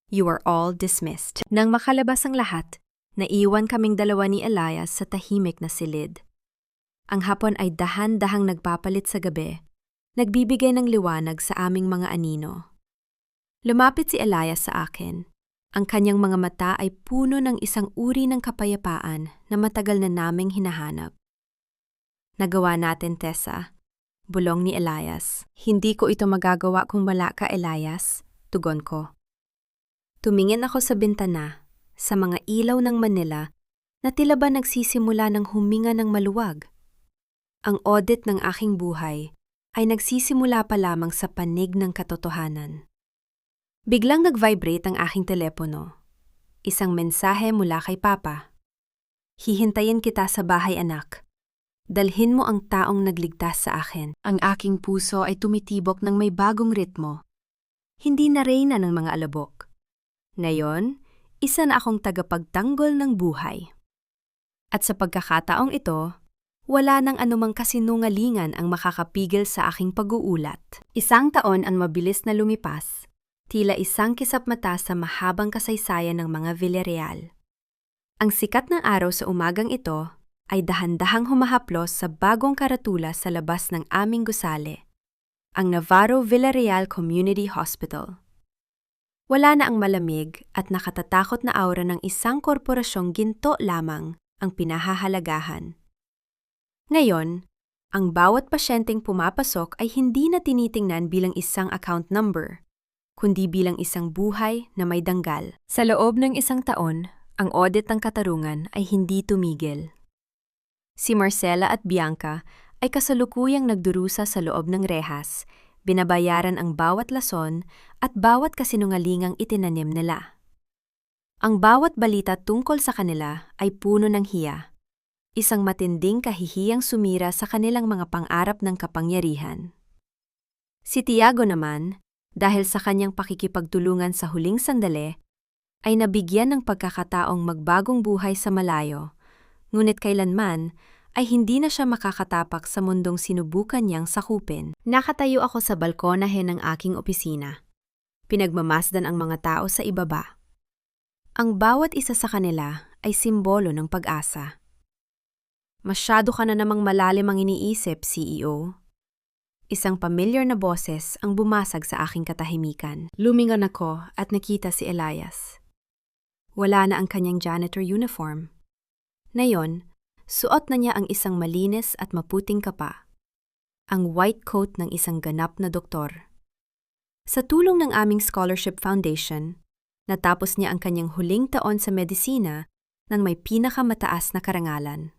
You are all dismissed. Nang makalabas ang lahat, naiwan kaming dalawa ni Elias sa tahimik na silid. Ang hapon ay dahan-dahang nagpapalit sa gabi, nagbibigay ng liwanag sa aming mga anino. Lumapit si Elias sa akin. Ang kanyang mga mata ay puno ng isang uri ng kapayapaan na matagal na naming hinahanap. Nagawa natin, Tessa. Bulong ni Elias. Hindi ko ito magagawa kung wala ka, Elias, tugon ko. Tumingin ako sa bintana, sa mga ilaw ng Manila na tila ba nagsisimula ng huminga ng maluwag. Ang audit ng aking buhay ay nagsisimula pa lamang sa panig ng katotohanan. Biglang nag-vibrate ang aking telepono. Isang mensahe mula kay Papa. Hihintayin kita sa bahay, anak. Dalhin mo ang taong nagligtas sa akin. Ang aking puso ay tumitibok ng may bagong ritmo. Hindi na reyna ng mga alabok. Ngayon, isa na akong tagapagtanggol ng buhay. At sa pagkakataong ito, wala nang anumang kasinungalingan ang makakapigil sa aking pag-uulat. Isang taon ang mabilis na lumipas, tila isang kisap mata sa mahabang kasaysayan ng mga Villarreal. Ang sikat ng araw sa umagang ito ay dahan-dahang humahaplos sa bagong karatula sa labas ng aming gusali, ang Navarro Villarreal Community Hospital. Wala na ang malamig at nakatatakot na aura ng isang korporasyong ginto lamang ang pinahahalagahan. Ngayon, ang bawat pasyenteng pumapasok ay hindi na tinitingnan bilang isang account number, kundi bilang isang buhay na may danggal. Sa loob ng isang taon, ang audit ng katarungan ay hindi tumigil. Si Marcela at Bianca ay kasalukuyang nagdurusa sa loob ng rehas, binabayaran ang bawat lason at bawat kasinungalingang itinanim nila. Ang bawat balita tungkol sa kanila ay puno ng hiya, isang matinding kahihiyang sumira sa kanilang mga pang-arap ng kapangyarihan. Si Tiago naman, dahil sa kanyang pakikipagtulungan sa huling sandali, ay nabigyan ng pagkakataong magbagong buhay sa malayo, ngunit kailanman ay hindi na siya makakatapak sa mundong sinubukan niyang sakupin. Nakatayo ako sa balkonahe ng aking opisina. Pinagmamasdan ang mga tao sa ibaba. Ang bawat isa sa kanila ay simbolo ng pag-asa. Masyado ka na namang malalim ang iniisip, CEO. Isang pamilyar na boses ang bumasag sa aking katahimikan. Lumingon ako at nakita si Elias. Wala na ang kanyang janitor uniform. Ngayon, suot na niya ang isang malinis at maputing kapa. Ang white coat ng isang ganap na doktor. Sa tulong ng aming scholarship foundation, natapos niya ang kanyang huling taon sa medisina nang may pinakamataas na karangalan.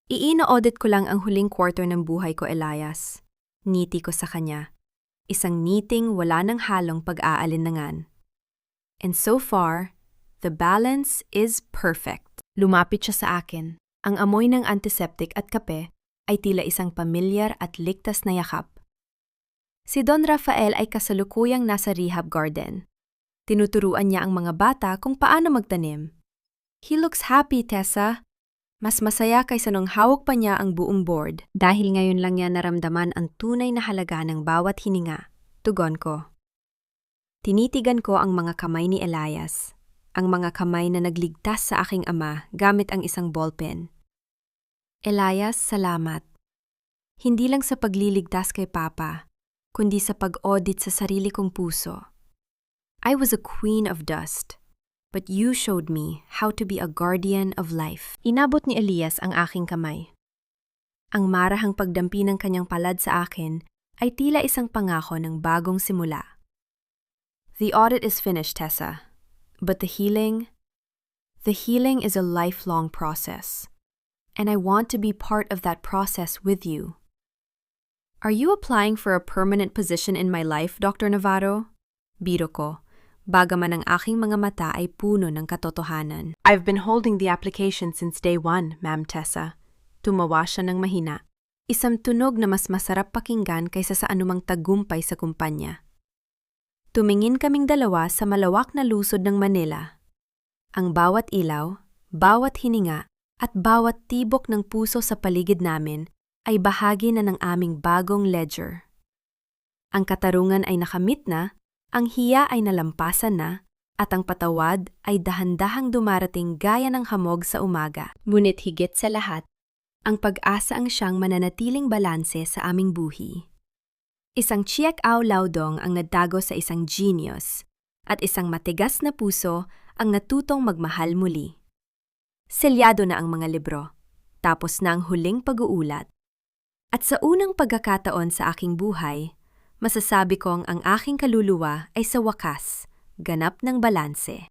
Iino-audit ko lang ang huling quarter ng buhay ko, Elias. Ngiti ko sa kanya. Isang ngiting wala nang halong pag-aalinlangan. And so far, the balance is perfect. Lumapit siya sa akin. Ang amoy ng antiseptic at kape ay tila isang pamilyar at ligtas na yakap. Si Don Rafael ay kasalukuyang nasa rehab garden. Tinuturuan niya ang mga bata kung paano magtanim. He looks happy, Tessa. Mas masaya kaysa nung hawak pa niya ang buong board dahil ngayon lang niya naramdaman ang tunay na halaga ng bawat hininga. Tugon ko. Tinitigan ko ang mga kamay ni Elias. Ang mga kamay na nagligtas sa aking ama gamit ang isang ballpen. Elias, salamat. Hindi lang sa pagliligtas kay Papa, kundi sa pag-audit sa sarili kong puso. I was a queen of dust, but you showed me how to be a guardian of life. Inabot ni Elias ang aking kamay. Ang marahang pagdampi ng kanyang palad sa akin ay tila isang pangako ng bagong simula. The audit is finished, Tessa. But the healing is a lifelong process. And I want to be part of that process with you. Are you applying for a permanent position in my life, Dr. Navarro? Biro ko, bagaman ang aking mga mata ay puno ng katotohanan. I've been holding the application since day one, Ma'am Tessa. Tumawa siya ng mahina. Isang tunog na mas masarap pakinggan kaysa sa anumang tagumpay sa kumpanya. Tumingin kaming dalawa sa malawak na lusod ng Manila. Ang bawat ilaw, bawat hininga, at bawat tibok ng puso sa paligid namin ay bahagi na ng aming bagong ledger. Ang katarungan ay nakamit na, ang hiya ay nalampasan na, at ang patawad ay dahan-dahang dumarating gaya ng hamog sa umaga. Ngunit higit sa lahat, ang pag-asa ang siyang mananatiling balanse sa aming buhi. Isang Chiek Au Laodong ang nagtago sa isang genius, at isang matigas na puso ang natutong magmahal muli. Selyado na ang mga libro, tapos na ang huling pag-uulat. At sa unang pagkakataon sa aking buhay, masasabi kong ang aking kaluluwa ay sa wakas, ganap ng balanse.